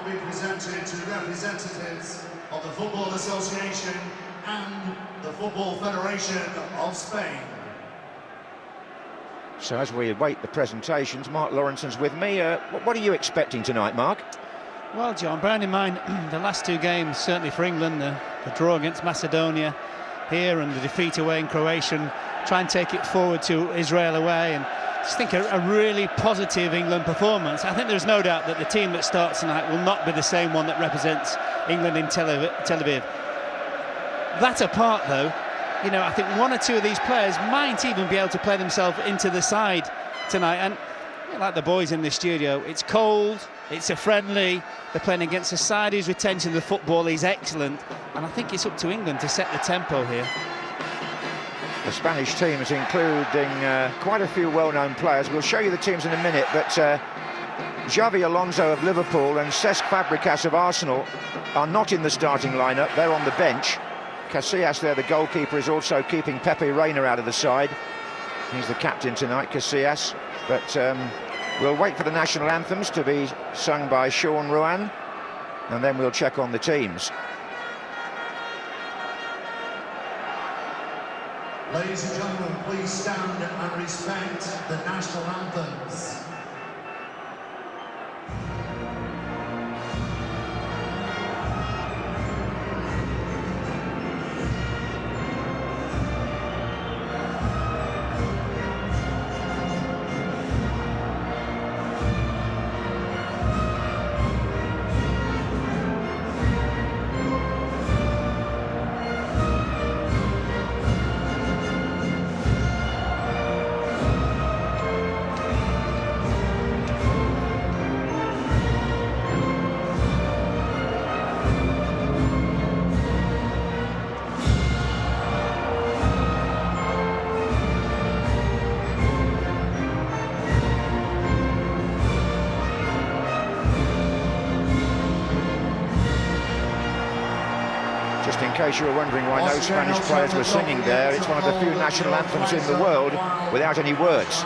will be presented to representatives of the Football Association and the Football Federation of Spain. So as we await the presentations, Mark Lawrenson's with me. What are you expecting tonight, Mark? Well, John, bearing in mind the last two games, certainly for England, the draw against Macedonia here and the defeat away in Croatia, try and take it forward to Israel away, and just think a really positive England performance. I think there's no doubt that the team that starts tonight will not be the same one that represents England in Tel Aviv. That apart, though, you know, I think one or two of these players might even be able to play themselves into the side tonight. And like the boys in the studio, it's cold, it's a friendly, they're playing against a side whose retention of the football is excellent, and I think it's up to England to set the tempo here. The Spanish team is including quite a few well-known players. We'll show you the teams in a minute, but Xavi Alonso of Liverpool and Cesc Fabregas of Arsenal are not in the starting lineup, they're on the bench. Casillas there, the goalkeeper, is also keeping Pepe Reina out of the side. He's the captain tonight, Casillas. But we'll wait for the national anthems to be sung by Sean Ruan, and then we'll check on the teams. Ladies and gentlemen, please stand and respect the national anthems. Just in case you were wondering why no Spanish players were singing there, it's one of the few national anthems in the world without any words.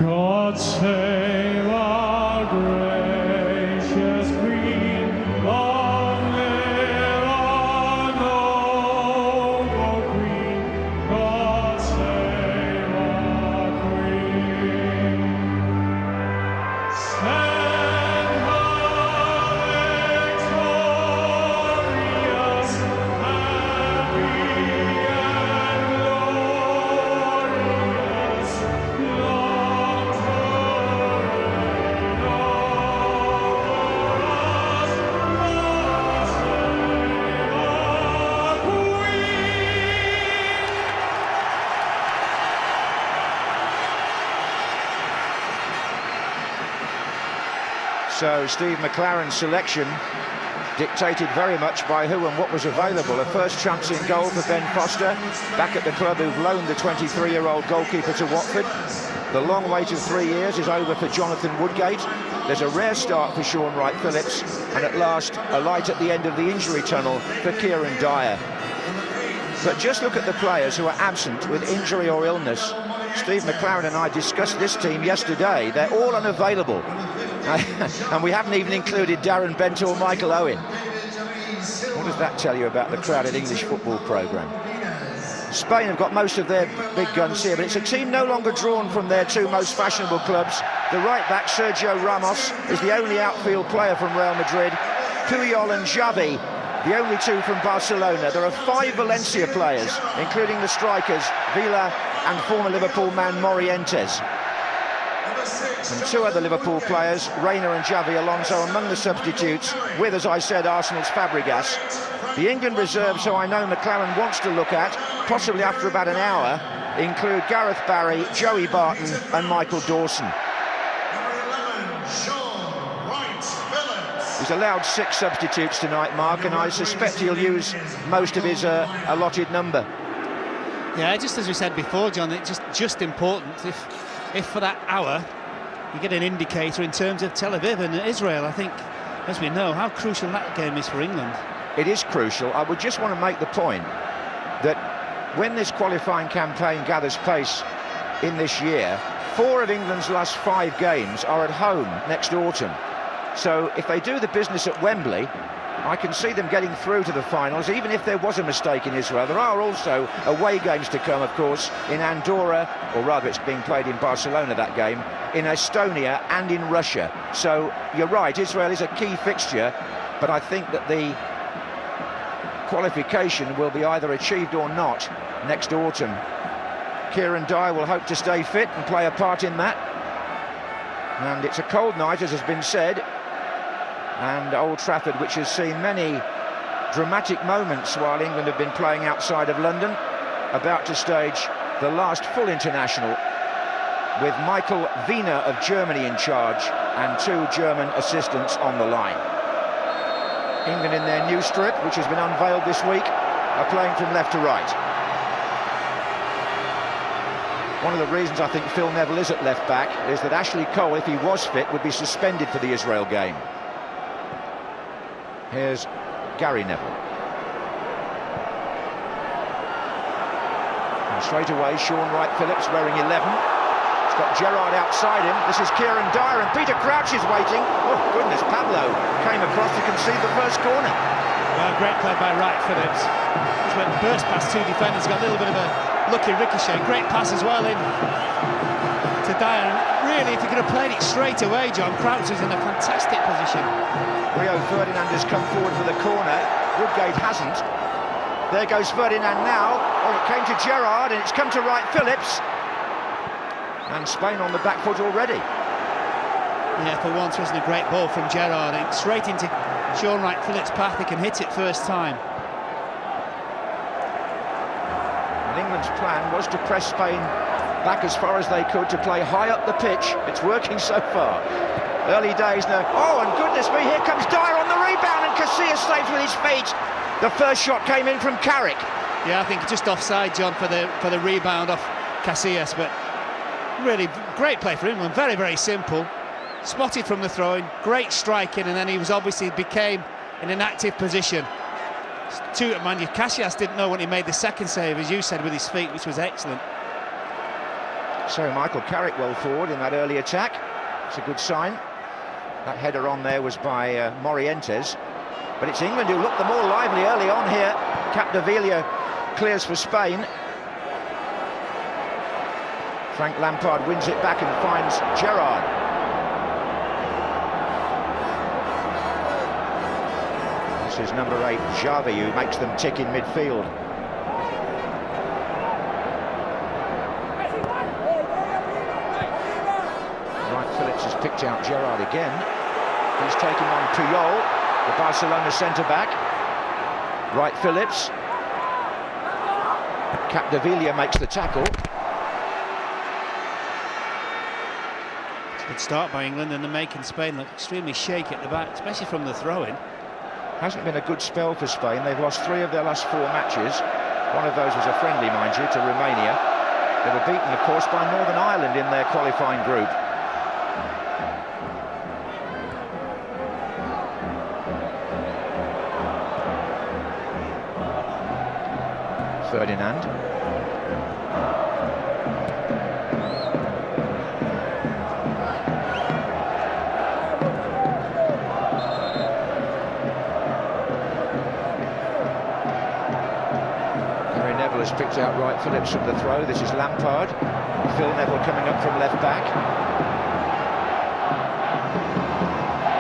God save our gracious Queen, long live our noble Queen, God save our Queen. Send her victorious, happy and glorious, long to reign over us, God save our Queen. So Steve McClaren's selection dictated very much by who and what was available. A first chance in goal for Ben Foster, back at the club who've loaned the 23-year-old goalkeeper to Watford. The long wait of 3 years is over for Jonathan Woodgate. There's a rare start for Sean Wright-Phillips, and at last a light at the end of the injury tunnel for Kieran Dyer. But just look at the players who are absent with injury or illness. Steve McClaren and I discussed this team yesterday. They're all unavailable. And we haven't even included Darren Bent or Michael Owen. What does that tell you about the crowded English football programme? Spain have got most of their big guns here, but it's a team no longer drawn from their two most fashionable clubs. The right-back, Sergio Ramos, is the only outfield player from Real Madrid. Puyol and Xavi, the only two from Barcelona. There are 5 Valencia players, including the strikers, Vila and former Liverpool man Morientes. And 2 other Liverpool players, Reina and Xavi Alonso, among the substitutes, with, as I said, Arsenal's Fabregas. The England reserves, who I know McClaren wants to look at, possibly after about an hour, include Gareth Barry, Joey Barton and Michael Dawson. He's allowed 6 substitutes tonight, Mark, and I suspect he'll use most of his allotted number. Yeah, just as we said before, John, it's just important if for that hour you get an indicator in terms of Tel Aviv and Israel. I think, as we know, how crucial that game is for England. It is crucial. I would just want to make the point that when this qualifying campaign gathers pace in this year, 4 of England's last 5 games are at home next autumn. So if they do the business at Wembley, I can see them getting through to the finals, even if there was a mistake in Israel. There are also away games to come, of course, in Andorra, or rather it's being played in Barcelona, that game, in Estonia and in Russia. So you're right, Israel is a key fixture, but I think that the qualification will be either achieved or not next autumn. Kieran Dyer will hope to stay fit and play a part in that. And it's a cold night, as has been said, and Old Trafford, which has seen many dramatic moments while England have been playing outside of London, about to stage the last full international with Michael Wiener of Germany in charge and 2 German assistants on the line. England in their new strip, which has been unveiled this week, are playing from left to right. One of the reasons I think Phil Neville is at left back is that Ashley Cole, if he was fit, would be suspended for the Israel game. Here's Gary Neville. And straight away, Sean Wright-Phillips wearing 11. He's got Gerrard outside him. This is Kieran Dyer, and Peter Crouch is waiting. Oh, goodness, Pablo came across to concede the first corner. Well, great play by Wright-Phillips. Just went burst past 2 defenders, got a little bit of a lucky ricochet. Great pass as well in to Dyer. And really, if he could have played it straight away, John, Crouch is in a fantastic position. Rio Ferdinand has come forward for the corner. Woodgate hasn't. There goes Ferdinand now. Oh, it came to Gerrard, and it's come to Wright-Phillips. And Spain on the back foot already. Yeah, for once wasn't a great ball from Gerrard. And straight into Sean Wright-Phillips' path. He can hit it first time. And England's plan was to press Spain back as far as they could, to play high up the pitch. It's working so far. Early days now. Oh, and goodness me, here comes Dyer on the rebound, and Casillas saves with his feet. The first shot came in from Carrick. Yeah, I think just offside, John, for the rebound off Casillas, but really great play for England. Very, very simple. Spotted from the throw-in, great striking, and then he was obviously became in an active position. Mind you, Casillas didn't know when he made the second save, as you said, with his feet, which was excellent. So Michael Carrick well forward in that early attack. It's a good sign. That header on there was by Morientes. But it's England who looked the more lively early on here. Capdevila clears for Spain. Frank Lampard wins it back and finds Gerrard. This is number 8, Xavi, who makes them tick in midfield. Wright-Phillips has picked out Gerrard again. He's taking on Puyol, the Barcelona centre-back. Wright-Phillips. Capdevila makes the tackle. Good start by England, and they're making Spain look extremely shaky at the back, especially from the throw-in. Hasn't been a good spell for Spain. They've lost 3 of their last 4 matches. One of those was a friendly, mind you, to Romania. They were beaten, of course, by Northern Ireland in their qualifying group. Ferdinand. Has picked out Wright-Phillips from the throw. This is Lampard. Phil Neville coming up from left back.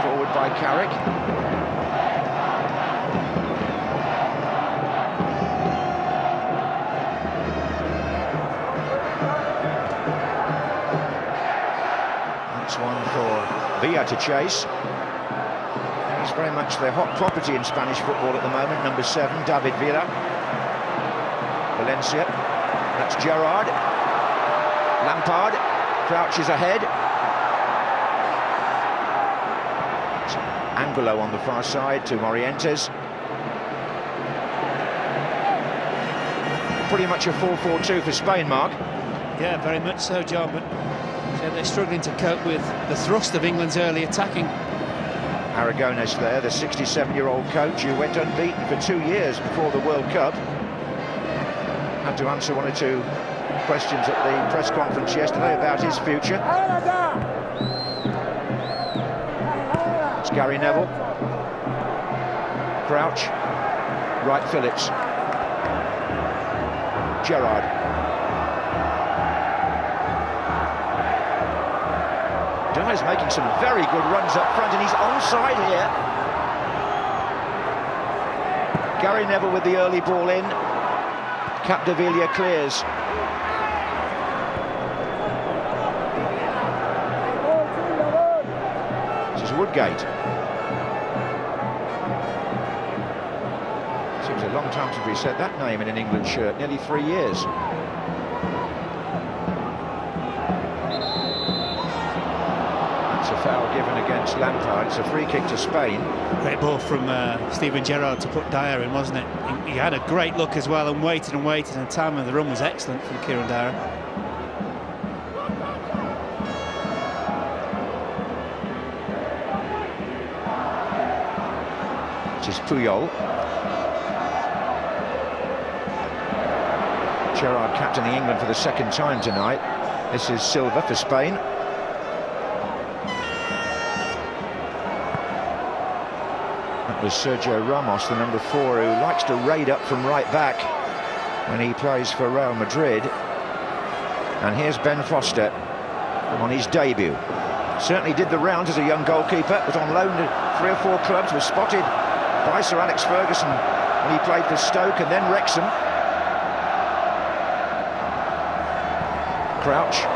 Forward by Carrick. That's one for Villa to chase. He's very much the hot property in Spanish football at the moment. Number 7, David Villa. Valencia, that's Gerrard. Lampard, crouches ahead. Angulo on the far side to Morientes. Pretty much a 4-4-2 for Spain, Mark. Yeah, very much so, John, but they're struggling to cope with the thrust of England's early attacking. Aragonés there, the 67-year-old coach who went unbeaten for 2 years before the World Cup. Had to answer 1 or 2 questions at the press conference yesterday about his future. It's Gary Neville. Crouch. Wright Phillips. Gerrard. Dyer's making some very good runs up front, and he's onside here. Gary Neville with the early ball in. Capdevila clears. This is Woodgate. Seems a long time since we said that name in an England shirt, nearly 3 years. That's a foul given against Lampard. It's a free kick to Spain. Great ball from Steven Gerrard to put Dyer in, wasn't it? He had a great look as well and waited, and the time of the run was excellent from Kieran Dyer. This is Puyol. Gerrard captaining England for the second time tonight. This is Silva for Spain. That was Sergio Ramos, the number 4, who likes to raid up from right back when he plays for Real Madrid. And here's Ben Foster on his debut. Certainly did the rounds as a young goalkeeper, was on loan to 3 or 4 clubs, was spotted by Sir Alex Ferguson when he played for Stoke and then Wrexham. Crouch.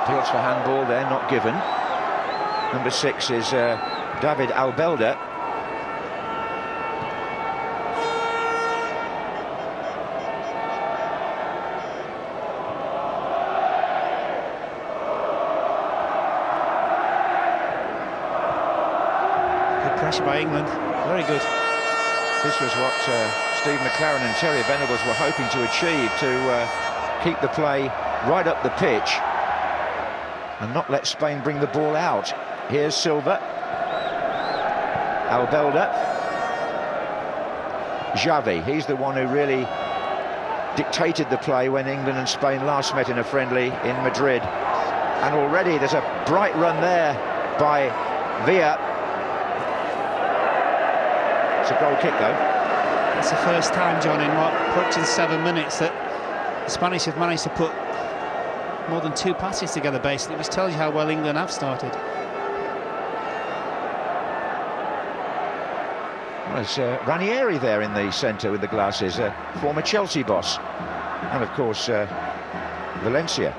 Appeals for handball there, not given. Number 6 is David Albelda. Pressure by England, very good. This was what Steve McLaren and Terry Venables were hoping to achieve, to keep the play right up the pitch and not let Spain bring the ball out. Here's Silva. Albelda. Xavi, he's the one who really dictated the play when England and Spain last met in a friendly in Madrid. And already there's a bright run there by Villa. It's a goal kick, though. It's the first time, John, in approaching 7 minutes that the Spanish have managed to put more than 2 passes together, basically, which tells you how well England have started. Well, there's Ranieri there in the centre with the glasses, former Chelsea boss, and of course Valencia.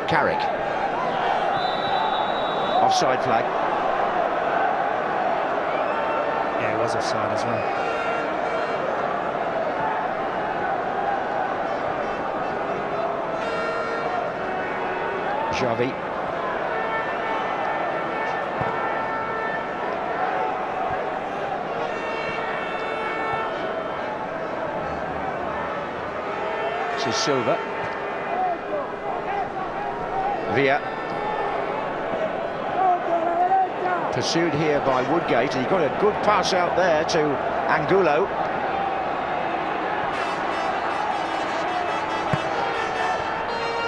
Carrick. Offside flag. Yeah, it was offside as well. Xavi. This is Silva. Villa. Pursued here by Woodgate, and he got a good pass out there to Angulo.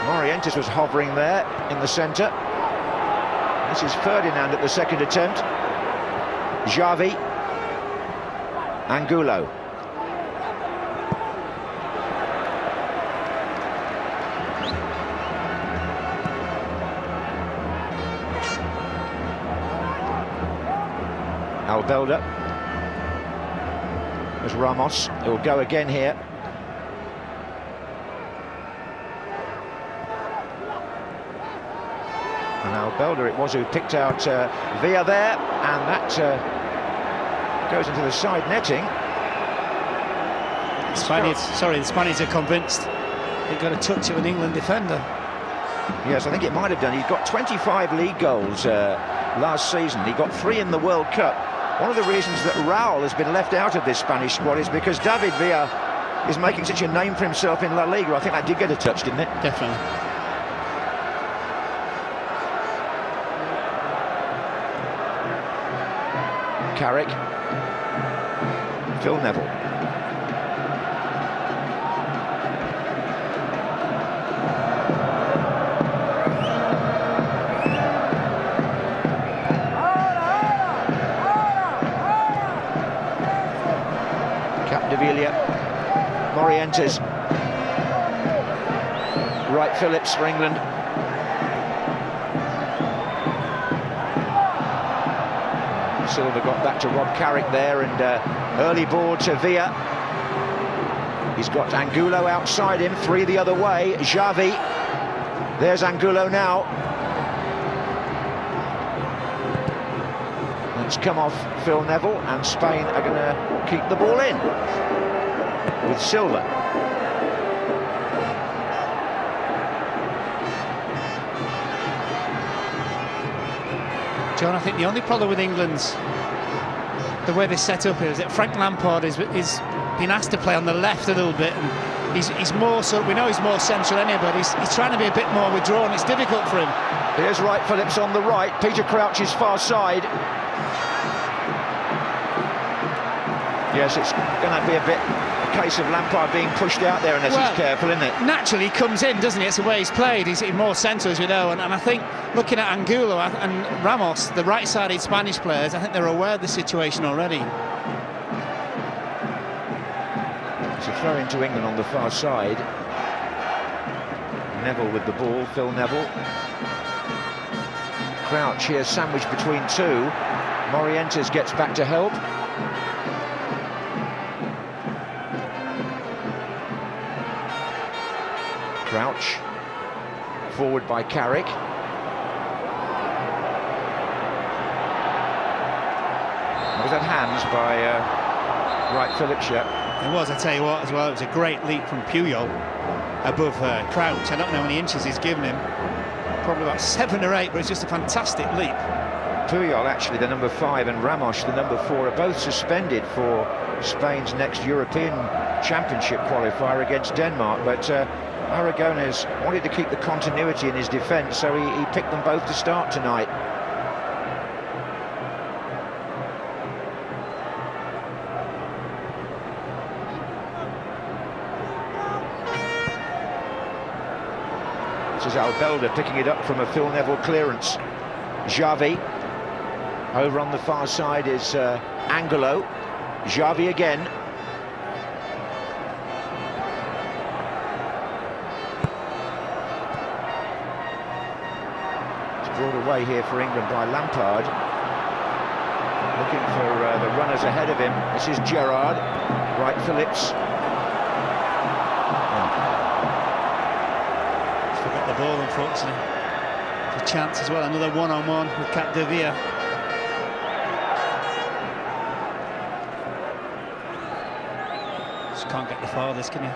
Morientes was hovering there in the centre. This is Ferdinand at the second attempt. Xavi. Angulo. Albelda. There's Ramos, who'll go again here. And Albelda it was who picked out Villa there, and that goes into the side netting. The Spaniards are convinced they've got to touch of an England defender. Yes, I think it might have done. He's got 25 league goals last season. He got 3 in the World Cup One of the reasons that Raul has been left out of this Spanish squad is because David Villa is making such a name for himself in La Liga. I think that did get a touch, didn't it? Definitely. Carrick. Phil Neville. Capdevila, Morientes, Wright Phillips for England. Silva got back to Rob Carrick there, and early ball to Villa. He's got Angulo outside him, 3 the other way. Xavi, there's Angulo now. It's come off Phil Neville, and Spain are going to keep the ball in with Silva. John, I think the only problem with England's the way they set up is that Frank Lampard is been asked to play on the left a little bit, and he's more so. We know he's more central anyway, but he's trying to be a bit more withdrawn. It's difficult for him. Here's Wright Phillips on the right. Peter Crouch's far side. Yes, it's going to be a case of Lampard being pushed out there unless he's careful, isn't it? Naturally, he comes in, doesn't he? It's the way he's played. He's more central, as we know. And I think looking at Angulo and Ramos, the right-sided Spanish players, I think they're aware of the situation already. It's a throw into England on the far side. Neville with the ball, Phil Neville. Crouch here sandwiched between 2. Morientes gets back to help. Crouch, forward by Carrick. Was that hands by Wright Phillips yet? It was, I tell you what, as well. It was a great leap from Puyol above Crouch. I don't know how many inches he's given him. Probably about 7 or 8, but it's just a fantastic leap. Puyol, actually, the number 5, and Ramos, the number 4, are both suspended for Spain's next European Championship qualifier against Denmark, but Aragonés wanted to keep the continuity in his defence, so he picked them both to start tonight. This is Albelda picking it up from a Phil Neville clearance. Xavi. Over on the far side is Angulo. Xavi again. Brought away here for England by Lampard. Looking for the runners ahead of him. This is Gerrard. Wright Phillips. He's forgot the ball, unfortunately. It's a chance as well. Another one-on-one with Capdevila. Just can't get the farthest, can you?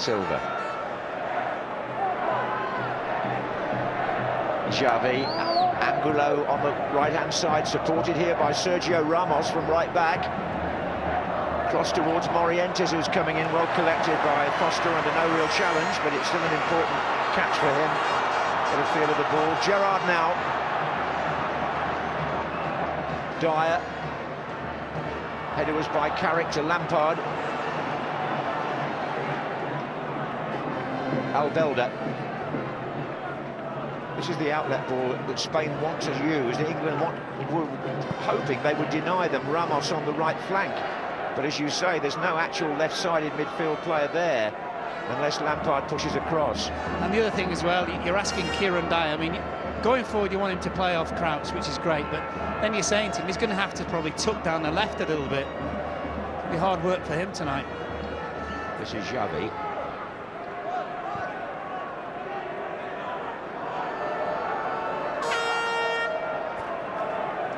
Silva. Xavi, Angulo on the right-hand side, supported here by Sergio Ramos from right back. Cross towards Morientes, who's coming in, well collected by Foster under no real challenge, but it's still an important catch for him. Got a feel of the ball. Gerrard now. Dyer. Header was by Carrick to Lampard. Albelda. This is the outlet ball that Spain want to use. England were hoping they would deny them. Ramos on the right flank. But as you say, there's no actual left-sided midfield player there unless Lampard pushes across. And the other thing as well, you're asking Kieran Dyer, I mean, going forward you want him to play off Crouch, which is great, but then you're saying to him he's going to have to probably tuck down the left a little bit. It'll be hard work for him tonight. This is Xavi.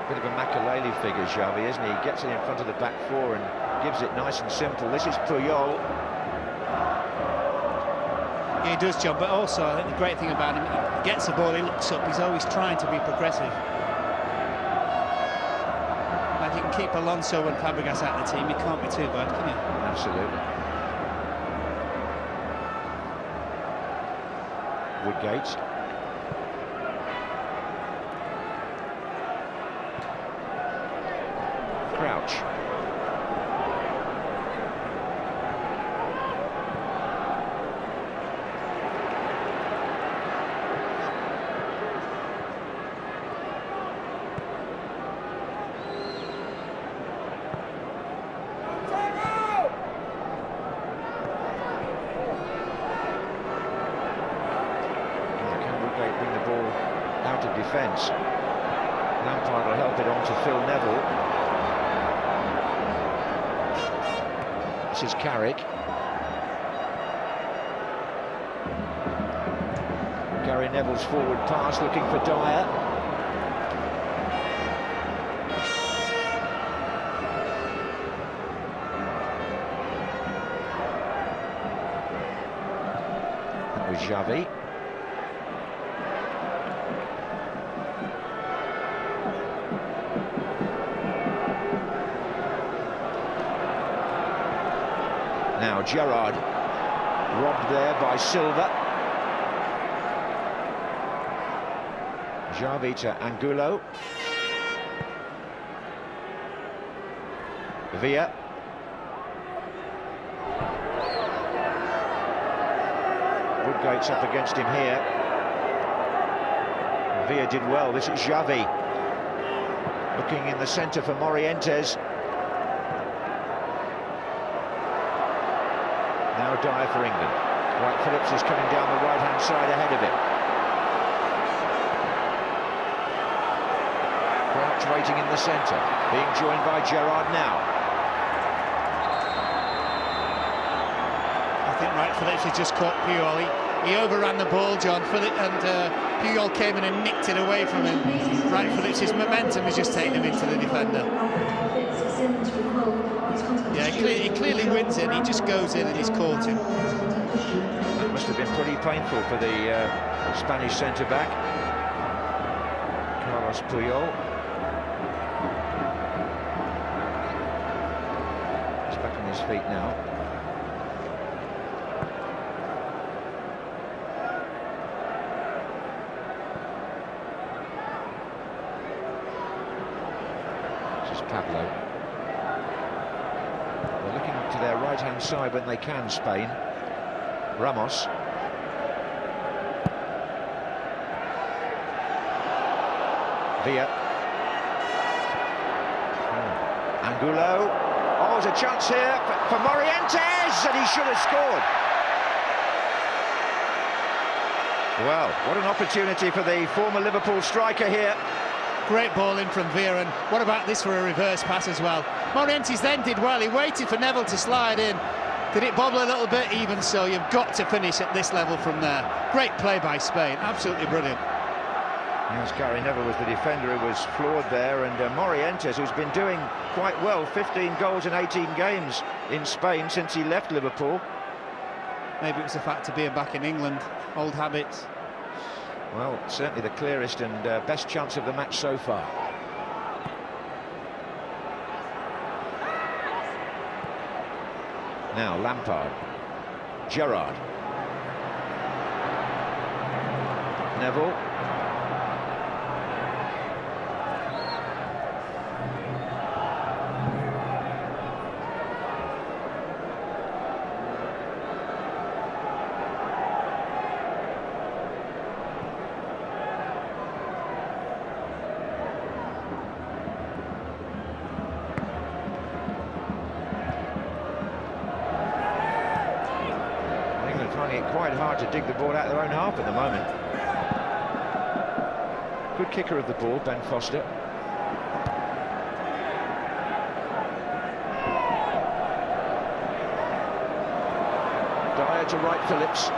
Bit of a Makelele figure, Xavi, isn't he? He gets it in front of the back 4 and gives it nice and simple. This is Puyol. Yeah, he does, John, but also I think the great thing about him, he gets the ball, he looks up, he's always trying to be progressive. Like, you can keep Alonso and Fabregas out of the team, you can't be too bad, can you? Absolutely. Woodgate. Crouch. Bring the ball out of defence. Lampard will help it on to Phil Neville. This is Carrick. Gary Neville's forward pass looking for Dyer. That was Xavi. Now Gerrard, robbed there by Silva. Xavi to Angulo. Villa. Woodgate's up against him here. Villa did well. This is Xavi. Looking in the centre for Morientes. Now Dyer for England. White Phillips is coming down the right-hand side ahead of him. Crouch waiting in the centre, being joined by Gerrard now. I think Wright Phillips has just caught Puyol. He overran the ball, John, and Puyol came in and nicked it away from him. Wright Phillips' momentum has just taken him into the defender. Yeah, he clearly wins it. He just goes in and he's caught him. That must have been pretty painful for the Spanish centre-back, Carlos Puyol. He's back on his feet now. This is Pablo. They're looking to their right-hand side when they can, Spain. Ramos. Villa. Angulo. Oh, there's a chance here for Morientes, and he should have scored. Well, what an opportunity for the former Liverpool striker here. Great ball in from Villa, and what about this for a reverse pass as well? Morientes then did well. He waited for Neville to slide in. Did it bobble a little bit? Even so, you've got to finish at this level from there. Great play by Spain, absolutely brilliant. Yes, Gary Neville was the defender who was floored there, and Morientes, who's been doing quite well, 15 goals in 18 games in Spain since he left Liverpool. Maybe it was the fact of being back in England, old habits. Well, certainly the clearest and best chance of the match so far. Now Lampard, Gerrard, Neville. Finding it quite hard to dig the ball out of their own half at the moment. Good kicker of the ball, Ben Foster. Dyer to Wright Phillips.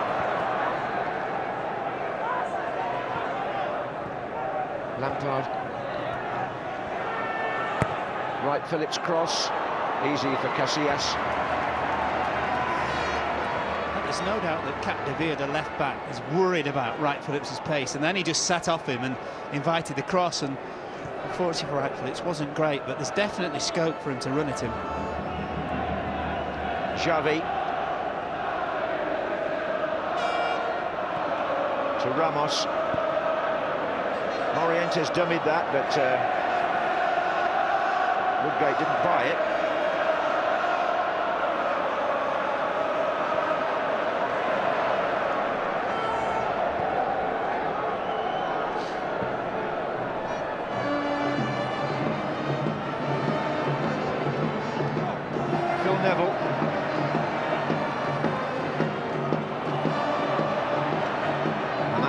Lampard. Wright Phillips cross. Easy for Casillas. there's no doubt that Cap de Vere, the left back, is worried about Wright Phillips' pace, and then he just sat off him and invited the cross, and unfortunately for Wright Phillips wasn't great, but there's definitely scope for him to run at him. Xavi to Ramos. Morientes dummied that, but Woodgate didn't buy it.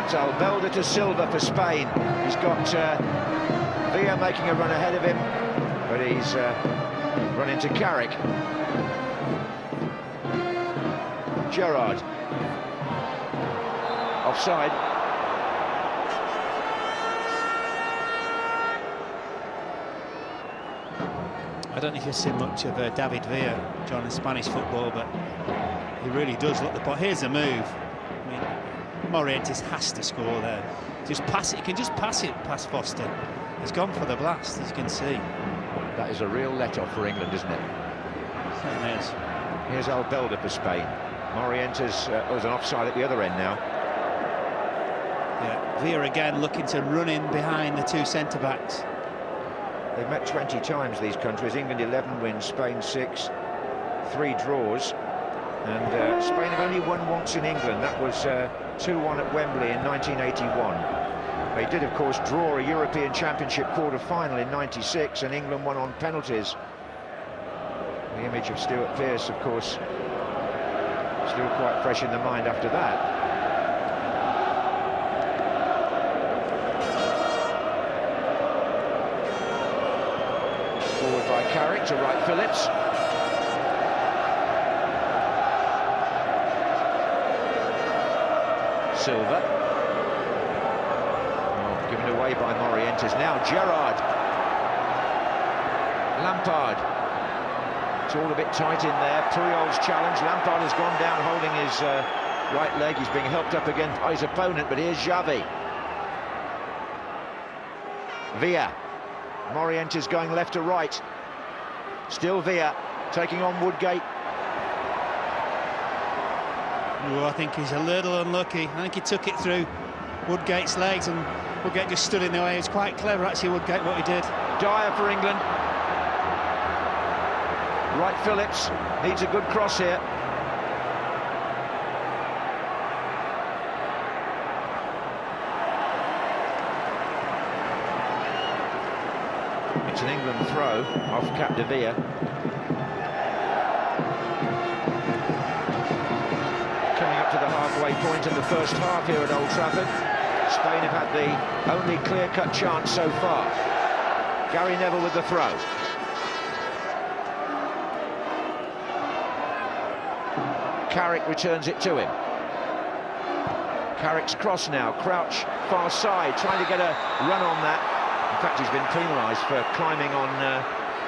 Albelda to Silva for Spain. He's got Villa making a run ahead of him, but he's run into Carrick. Gerrard. Offside. I don't know if you've seen much of David Villa, John, in Spanish football, but he really does look the part. Here's a move. I mean, Morientes has to score there. Just pass it. He can just pass it past Foster. He's gone for the blast, as you can see. That is a real let-off for England, isn't it? Certainly is. Here's Albelda for Spain. Morientes was an offside at the other end now. Yeah, Villa again looking to run in behind the two centre-backs. They've met 20 times, these countries. England 11 wins, Spain 6, 3 draws. And Spain have only won once in England. That was 2-1 at Wembley in 1981. They did, of course, draw a European Championship quarter-final in '96, and England won on penalties. The image of Stuart Pearce, of course, still quite fresh in the mind after that. Forward by Carrick to Wright Phillips. Silva. Oh, given away by Morientes. Now Gerrard. Lampard. It's all a bit tight in there. Puyol's challenge. Lampard has gone down holding his right leg. He's being helped up again by his opponent, but here's Xavi. Villa. Morientes going left to right. Still Villa taking on Woodgate. Oh, I think he's a little unlucky. I think he took it through Woodgate's legs, and Woodgate just stood in the way. It was quite clever, actually, Woodgate, what he did. Dyer for England. Wright Phillips needs a good cross here. It's an England throw off Cap de Vere. Coming up to the halfway point in the first half here at Old Trafford. Spain have had the only clear-cut chance so far. Gary Neville with the throw. Carrick returns it to him. Carrick's cross now. Crouch far side, trying to get a run on that. In fact, he's been penalised for climbing on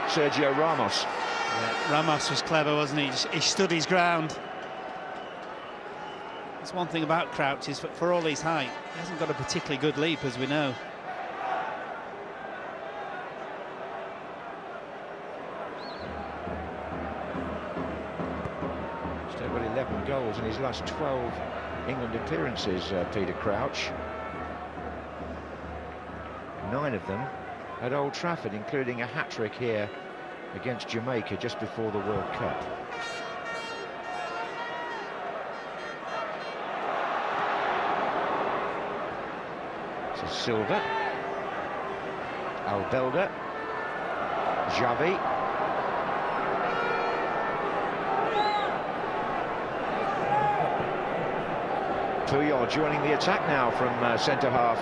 Sergio Ramos. Yeah, Ramos was clever, wasn't he? He stood his ground. That's one thing about Crouch, is for all his height, he hasn't got a particularly good leap, as we know. Still got 11 goals in his last 12 England appearances, Peter Crouch. 9 of them at Old Trafford, including a hat-trick here against Jamaica just before the World Cup. So Silva, Albelda, Xavi. Puyol joining the attack now from centre-half.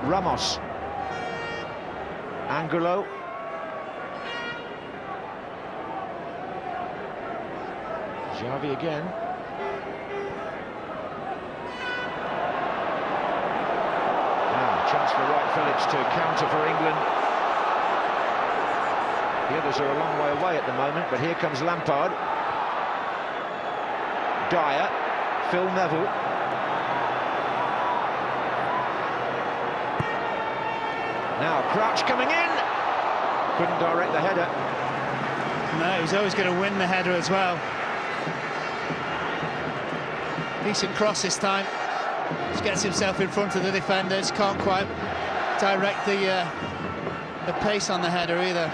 Ramos. Angulo. Xavi again. Now, chance for Wright Phillips to counter for England. The others are a long way away at the moment, but here comes Lampard. Dyer, Phil Neville. Now Crouch coming in. Couldn't direct the header. No, he was always going to win the header as well. Decent cross this time. Just gets himself in front of the defenders. Can't quite direct the pace on the header either.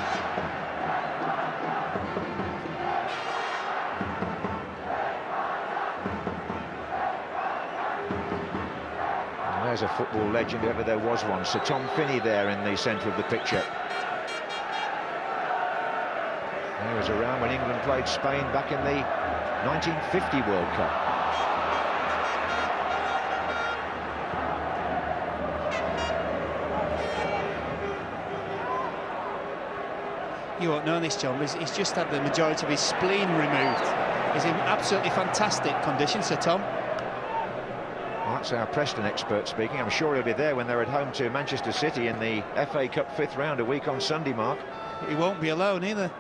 And there's a football legend, if ever there was one. Sir Tom Finney there in the centre of the picture. He was around when England played Spain back in the 1950 World Cup. You won't know this, John, but he's just had the majority of his spleen removed. He's in absolutely fantastic condition, Sir Tom. Well, that's our Preston expert speaking. I'm sure he'll be there when they're at home to Manchester City in the FA Cup 5th round a week on Sunday, Mark. He won't be alone either.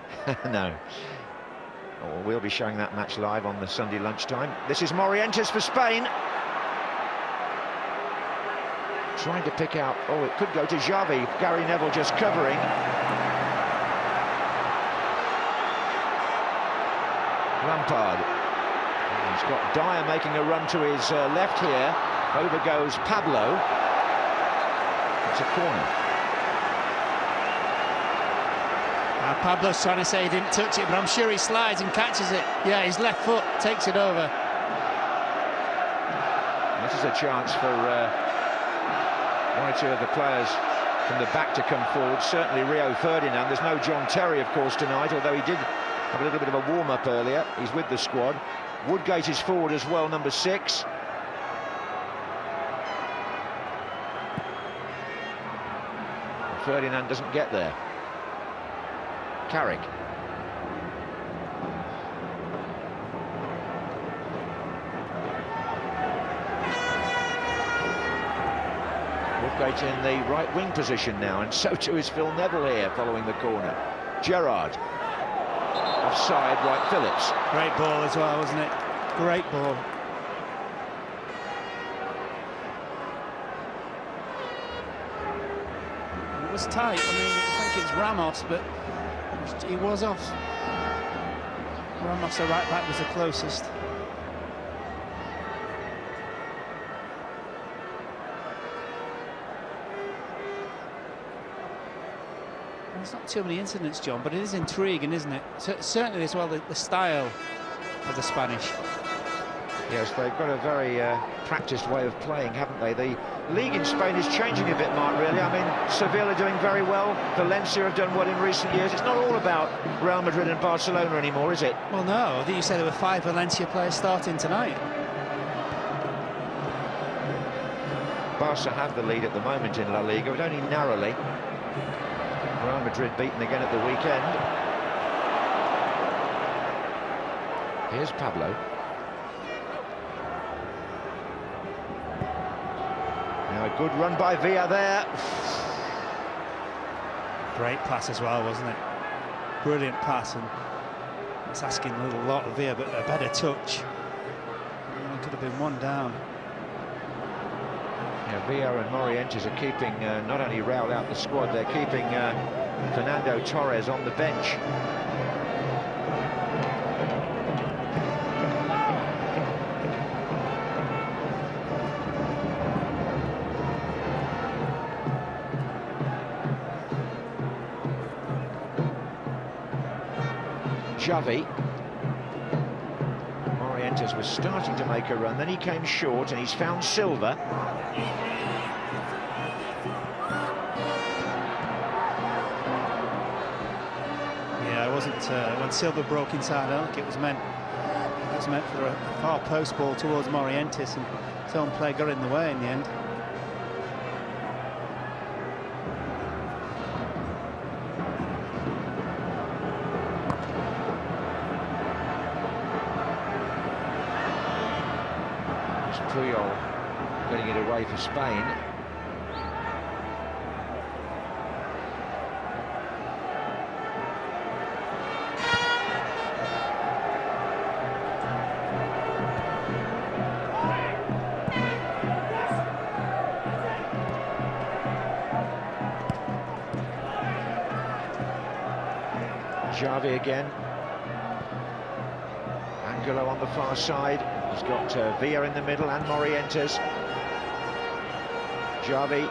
No. Oh, we'll be showing that match live on the Sunday lunchtime. This is Morientes for Spain. Trying to pick out... Oh, it could go to Xavi. Gary Neville just covering. Lampard. He's got Dyer making a run to his left here. Over goes Pablo. It's a corner. Pablo's trying to say he didn't touch it, but I'm sure he slides and catches it. Yeah, his left foot takes it over. This is a chance for one or two of the players from the back to come forward. Certainly Rio Ferdinand. There's no John Terry, of course, tonight, although he did have a little bit of a warm-up earlier. He's with the squad. Woodgate is forward as well, number 6. Ferdinand doesn't get there. Carrick. Woodgate in the right wing position now, and so too is Phil Neville here following the corner. Gerrard. Offside, right, Phillips. Great ball as well, wasn't it? Great ball. It was tight. I mean, I think it's Ramos, but he was off. Ramos, the right back, was the closest. There's not too many incidents, John, but it is intriguing, isn't it? Certainly as well the style of the Spanish. Yes, they've got a very practiced way of playing, haven't they? The league in Spain is changing a bit, Mark, really. I mean, Seville are doing very well. Valencia have done well in recent years. It's not all about Real Madrid and Barcelona anymore, is it? Well, no. I think you said there were 5 Valencia players starting tonight. Barca have the lead at the moment in La Liga, but only narrowly. Real Madrid beaten again at the weekend. Here's Pablo. Now a good run by Villa there. Great pass as well, wasn't it? Brilliant pass, and it's asking a little lot of Villa, but a better touch. It could have been one down. Yeah, Villa and Morientes are keeping not only Raul out the squad, they're keeping Fernando Torres on the bench. Xavi. Morientes was starting to make a run, then he came short and he's found Silva. Yeah, it wasn't when Silva broke inside. I don't think it was meant. It was meant for a far post ball towards Morientes, and his own play got in the way in the end. Puyol getting it away for Spain. Xavi again. Angelo on the far side. He's got Villa in the middle and Morientes. Xavi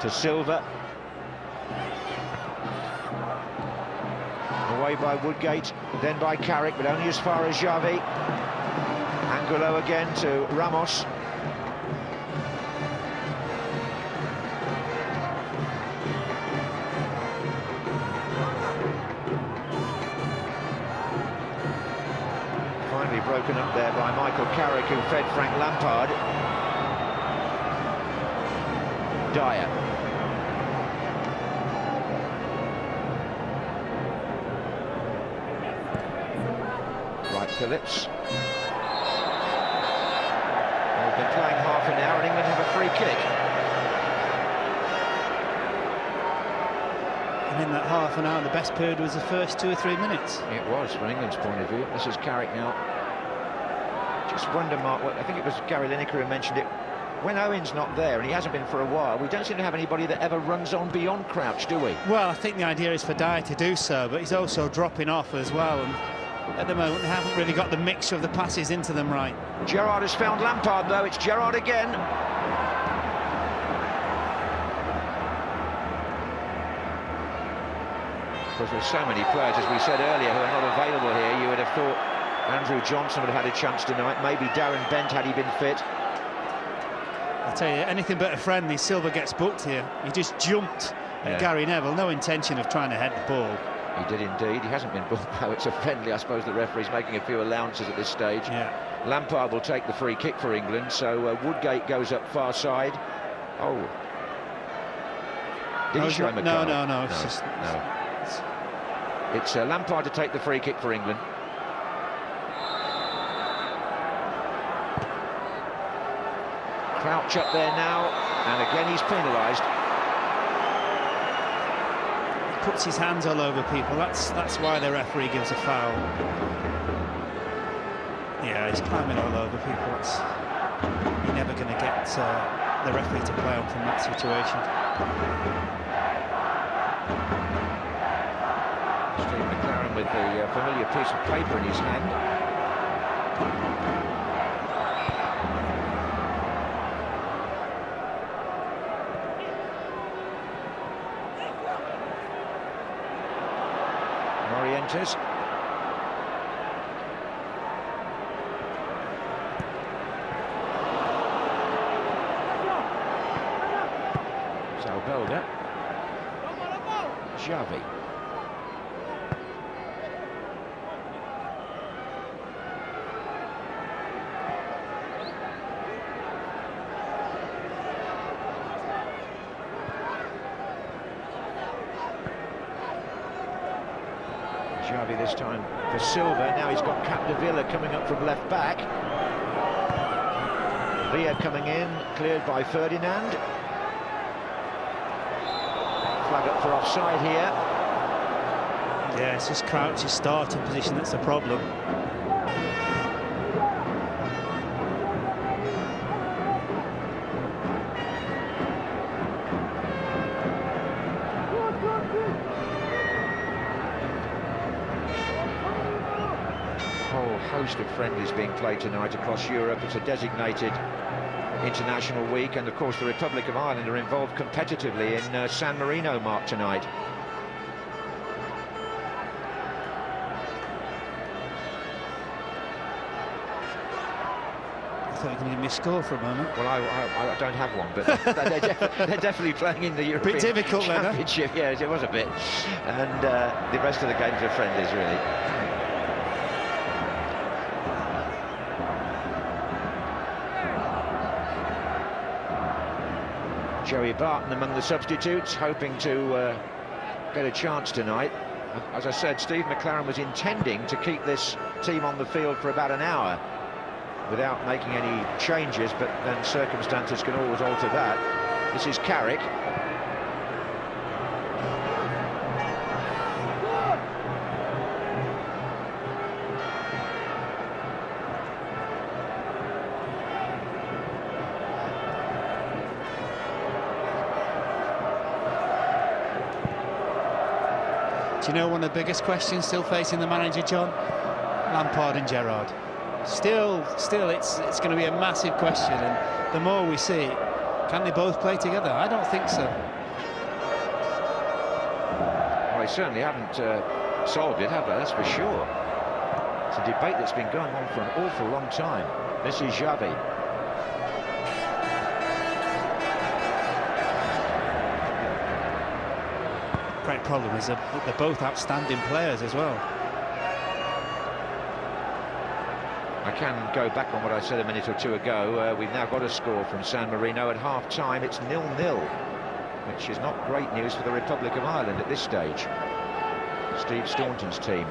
to Silva. Away by Woodgate, then by Carrick, but only as far as Xavi. Angelo again to Ramos. Finally broken up there by Michael Carrick, who fed Frank Lampard. Dyer. Right, Phillips. They've been playing half an hour and England have a free kick. And in that half an hour, the best period was the first 2 or 3 minutes. It was, from England's point of view. This is Carrick now. Just wonder, Mark, I think it was Gary Lineker who mentioned it. When Owen's not there, and he hasn't been for a while, we don't seem to have anybody that ever runs on beyond Crouch, do we? Well, I think the idea is for Dyer to do so, but he's also dropping off as well. And at the moment, they haven't really got the mixture of the passes into them right. Gerrard has found Lampard, though. It's Gerrard again. Because there's so many players, as we said earlier, who are not available here. You would have thought Andrew Johnson would have had a chance tonight. Maybe Darren Bent had he been fit. I tell you, anything but a friendly. Silva gets booked here. He just jumped at Gary Neville. No intention of trying to head the ball. He did indeed. He hasn't been booked, though. It's a friendly. I suppose the referee's making a few allowances at this stage. Yeah. Lampard will take the free kick for England, so Woodgate goes up far side. Oh. Did he show him a card? No. It's just... No. It's Lampard to take the free kick for England. Crouch up there now, and again he's penalised. Puts his hands all over people. That's why the referee gives a foul. Yeah, he's climbing all over people. You're never going to get the referee to play on from that situation. Steve McLaren with the familiar piece of paper in his hand. Morientes. Zalbelga. Xavi. Xavi this time for Silva. Now he's got Capdevila coming up from left back. Villa coming in, cleared by Ferdinand. Flag up for offside here. Yeah, it's just Crouch's starting position that's the problem. Host of friendlies being played tonight across Europe. It's a designated international week, and of course the Republic of Ireland are involved competitively in San Marino, Mark, tonight. I thought you were going to give me a score for a moment. Well, I don't have one, but they're definitely playing in the European Bit difficult, Championship. Yes, it was a bit. And the rest of the games are friendlies, really. Joey Barton among the substitutes, hoping to get a chance tonight. As I said, Steve McLaren was intending to keep this team on the field for about an hour without making any changes, but then circumstances can always alter that. This is Carrick. Do you know one of the biggest questions still facing the manager, John? Lampard and Gerrard. Still, it's going to be a massive question, and the more we see it, can they both play together? I don't think so. Well, they certainly haven't solved it, have they? That's for sure. It's a debate that's been going on for an awful long time. This is Xavi. Great problem is that they're both outstanding players as well. I can go back on what I said a minute or two ago. We've now got a score from San Marino at half-time. It's 0-0, which is not great news for the Republic of Ireland at this stage. Steve Staunton's team.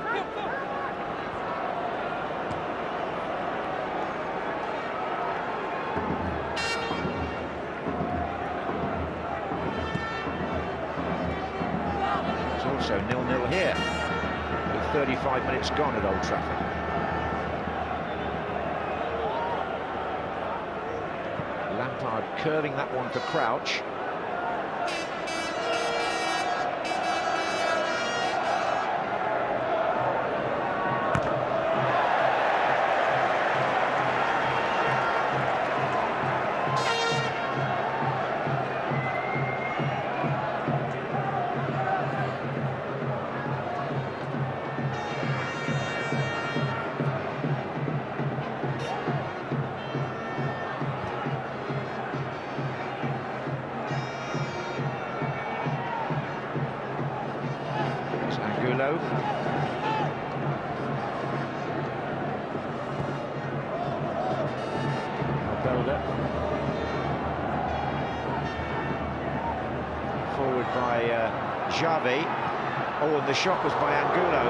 It's also 0-0 here, with 35 minutes gone at Old Trafford. Lampard curving that one for Crouch. Forward by Xavi. Oh, and the shot was by Angulo.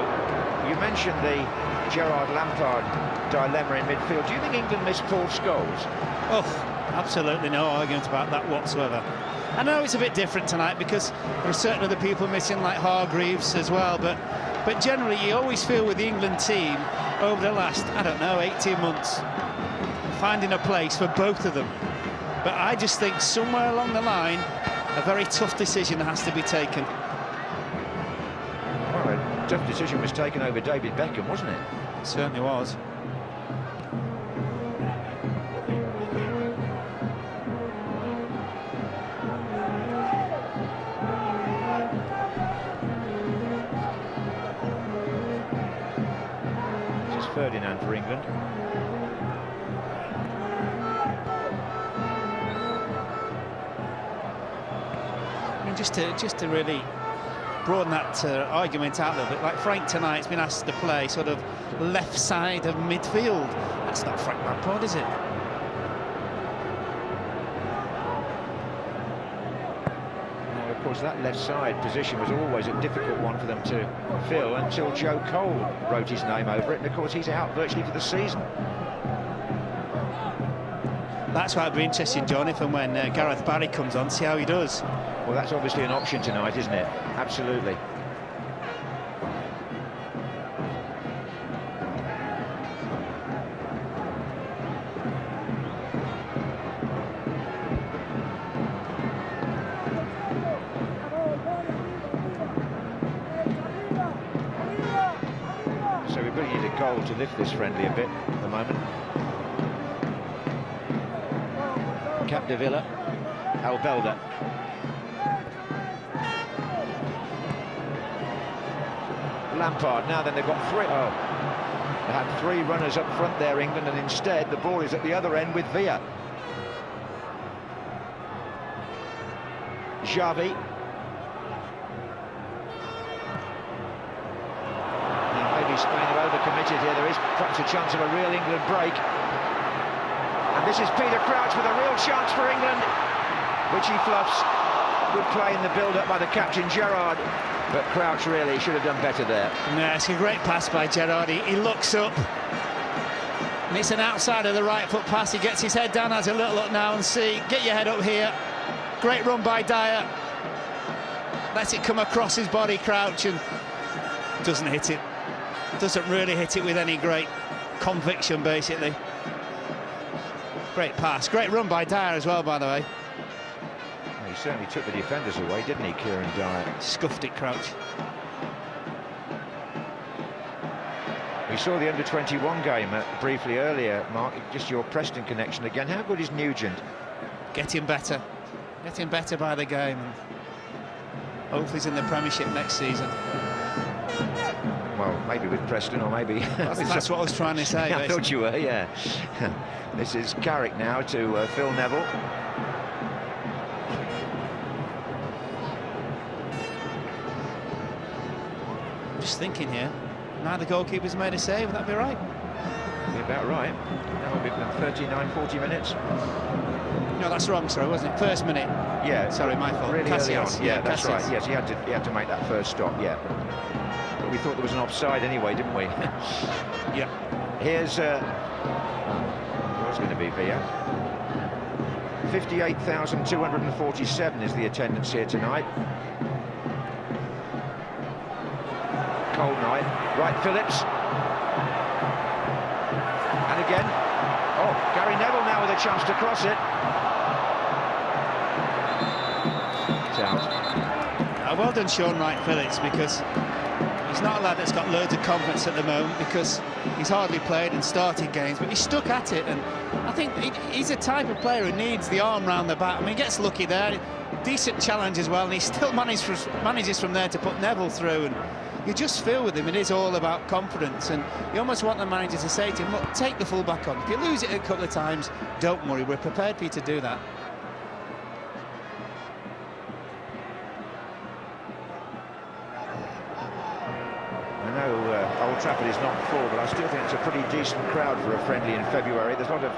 You mentioned the Gerrard-Lampard dilemma in midfield. Do you think England missed Paul Scholes? Oh, absolutely no argument about that whatsoever. I know it's a bit different tonight because there are certain other people missing, like Hargreaves as well, but generally you always feel with the England team over the last, I don't know, 18 months, finding a place for both of them. But I just think somewhere along the line, a very tough decision has to be taken. Well, a tough decision was taken over David Beckham, wasn't it? It certainly was. This is Ferdinand for England. Just to really broaden that argument out a little bit, like Frank tonight's been asked to play sort of left side of midfield. That's not Frank Lampard, is it? Well, of course, that left side position was always a difficult one for them to fill until Joe Cole wrote his name over it, and of course he's out virtually for the season. That's why it'd be interesting, John, if and when Gareth Barry comes on, see how he does. Well, that's obviously an option tonight, isn't it? Absolutely. So we really need a goal to lift this friendly a bit at the moment. Capdevila, Albelda. Lampard, now then they've got three. Oh, they had three runners up front there, England, and instead the ball is at the other end with Villa. Xavi. Now maybe Spain are overcommitted here. There is perhaps a chance of a real England break. And this is Peter Crouch with a real chance for England, which he fluffs. Good play in the build-up by the captain, Gerrard. But Crouch really should have done better there. Yeah, it's a great pass by Gerrard. He looks up. And it's an outside of the right foot pass. He gets his head down, has a little look now and see. Get your head up here. Great run by Dyer. Lets it come across his body, Crouch, and doesn't hit it. Doesn't really hit it with any great conviction, basically. Great pass. Great run by Dyer as well, by the way. Well, he certainly took the defenders away, didn't he, Kieran Dyer? Scuffed it, Crouch. You saw the under-21 game briefly earlier, Mark, just your Preston connection again. How good is Nugent? Getting better by the game, and hopefully he's in the Premiership next season. Well, maybe with Preston, or maybe... That's what I was trying to say. I thought you were, yeah. This is Carrick now to Phil Neville. Just thinking here, now the goalkeeper's made a save, would that be right? Be about right. That would be 39, 40 minutes. No, that's wrong, sorry, wasn't it? First minute. Yeah. Sorry, my fault. Really early on. Yeah, that's Cassius. right. Yes, he had to make that first stop, yeah. But we thought there was an offside anyway, didn't we? Yeah. Here's... what's going to be Villa? 58,247 is the attendance here tonight. Cold night. Right, Phillips. And again. Oh, Gary Neville now with a chance to cross it. It's out. Well done, Sean Wright-Phillips, because he's not a lad that's got loads of confidence at the moment, because he's hardly played and started games, but he's stuck at it, and I think he's a type of player who needs the arm round the back. I mean, he gets lucky there, decent challenge as well, and he still manages from there to put Neville through, and you just feel with him it is all about confidence, and you almost want the manager to say to him, look, take the full-back on. If you lose it a couple of times, don't worry, we're prepared for you to do that. Old Trafford is not full, but I still think it's a pretty decent crowd for a friendly in February. There's a lot of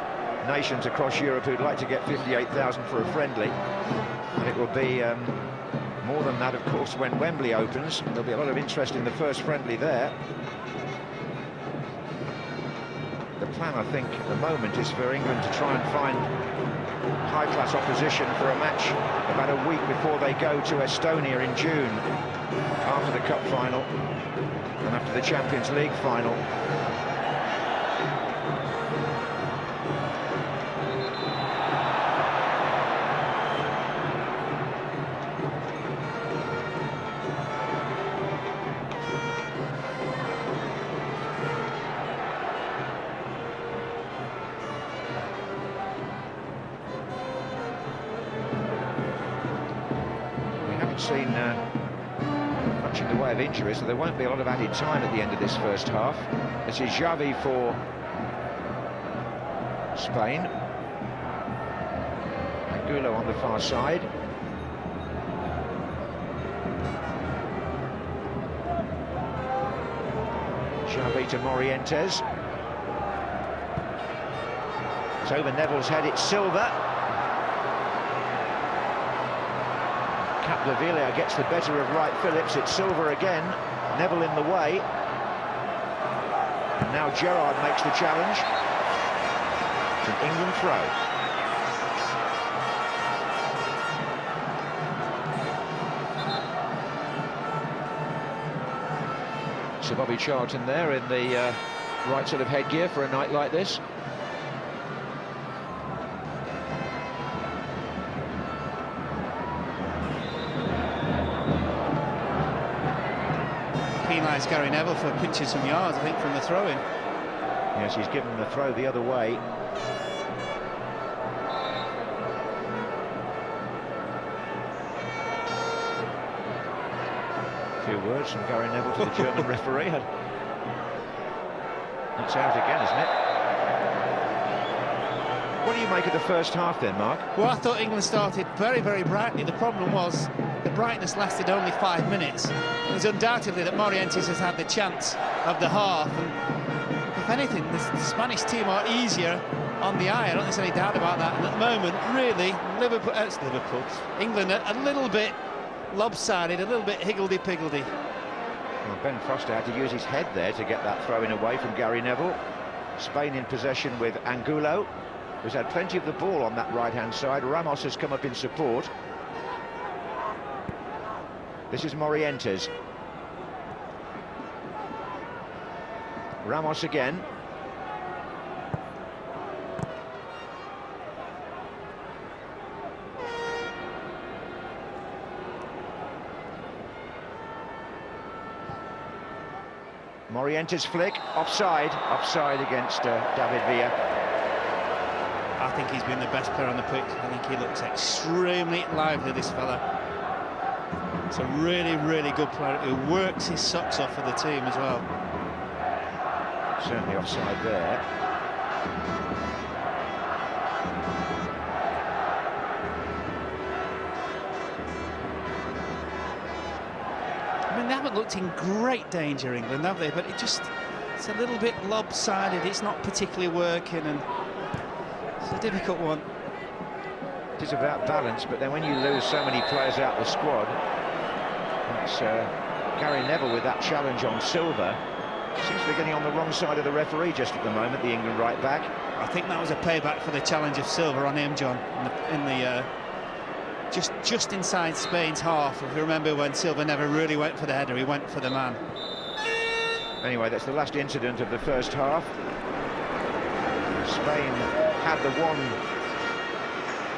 nations across Europe who'd like to get 58,000 for a friendly, and it will be more than that, of course, when Wembley opens. There'll be a lot of interest in the first friendly there. The plan, I think, at the moment is for England to try and find high-class opposition for a match about a week before they go to Estonia in June, after the Cup final and after the Champions League final. We haven't seen much in the way of injuries, so there won't be a lot of added time at the end of this first half. This is Xavi for Spain. Angulo on the far side. Xavi to Morientes. It's over Neville's head, it's Silva. Capdevila gets the better of Wright-Phillips, it's Silva again, Neville in the way. And now Gerrard makes the challenge. It's an England throw. So Bobby Charlton there in the right sort of headgear for a night like this. Penalised Gary Neville for pinching some yards, I think, from the throw-in. Yes, he's given the throw the other way. A few words from Gary Neville to the German referee. That's out again, isn't it? What do you make of the first half then, Mark? Well, I thought England started very, very brightly. The problem was the brightness lasted only 5 minutes. It was undoubtedly that Morientes has had the chance of the half, and if anything, the Spanish team are easier on the eye. I don't think there's any doubt about that. And at the moment, really, England a little bit lopsided, a little bit higgledy-piggledy. Well, Ben Foster had to use his head there to get that throw-in away from Gary Neville. Spain in possession with Angulo, who's had plenty of the ball on that right-hand side. Ramos has come up in support. This is Morientes. Ramos again. Morientes flick, offside against David Villa. I think he's been the best player on the pitch. I think he looks extremely lively, this fella. It's a really, really good player who works his socks off for the team as well. Certainly offside there. I mean, they haven't looked in great danger, England, have they? But it's a little bit lopsided. It's not particularly working, and it's a difficult one. It is about balance, but then when you lose so many players out of the squad, it's Gary Neville with that challenge on Silva. Seems to be getting on the wrong side of the referee just at the moment, the England right back. I think that was a payback for the challenge of Silva on him, John, in the just inside Spain's half. If you remember when Silva never really went for the header, he went for the man. Anyway, that's the last incident of the first half. Spain had the one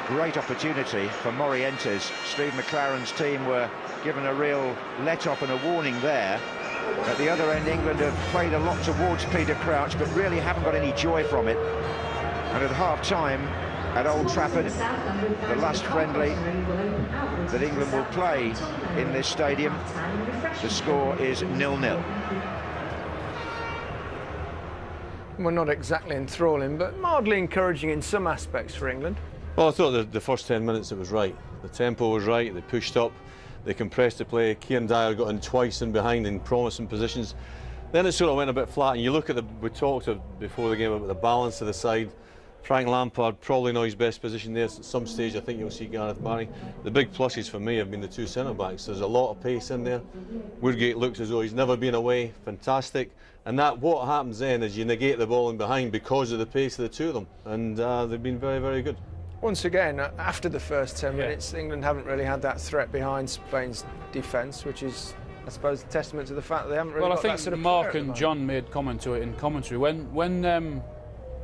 great opportunity for Morientes. Steve McLaren's team were given a real let-off and a warning there. At the other end, England have played a lot towards Peter Crouch, but really haven't got any joy from it. And at half-time at Old Trafford, the last friendly that England will play in this stadium, the score is 0-0. Well, not exactly enthralling, but mildly encouraging in some aspects for England. Well, I thought the first 10 minutes it was right. The tempo was right, they pushed up, they compressed the play. Kieran Dyer got in twice in behind in promising positions. Then it sort of went a bit flat, and you look at we talked before the game about the balance of the side. Frank Lampard probably not his best position there. At some stage I think you'll see Gareth Barry. The big pluses for me have been the two centre-backs. There's a lot of pace in there. Woodgate looks as though he's never been away, fantastic. And what happens then is you negate the ball in behind because of the pace of the two of them. And they've been very, very good. Once again, after the first 10 minutes, England haven't really had that threat behind Spain's defence, which is, I suppose, a testament to the fact that they haven't really got that sort of player Mark and John made comment to it in commentary. When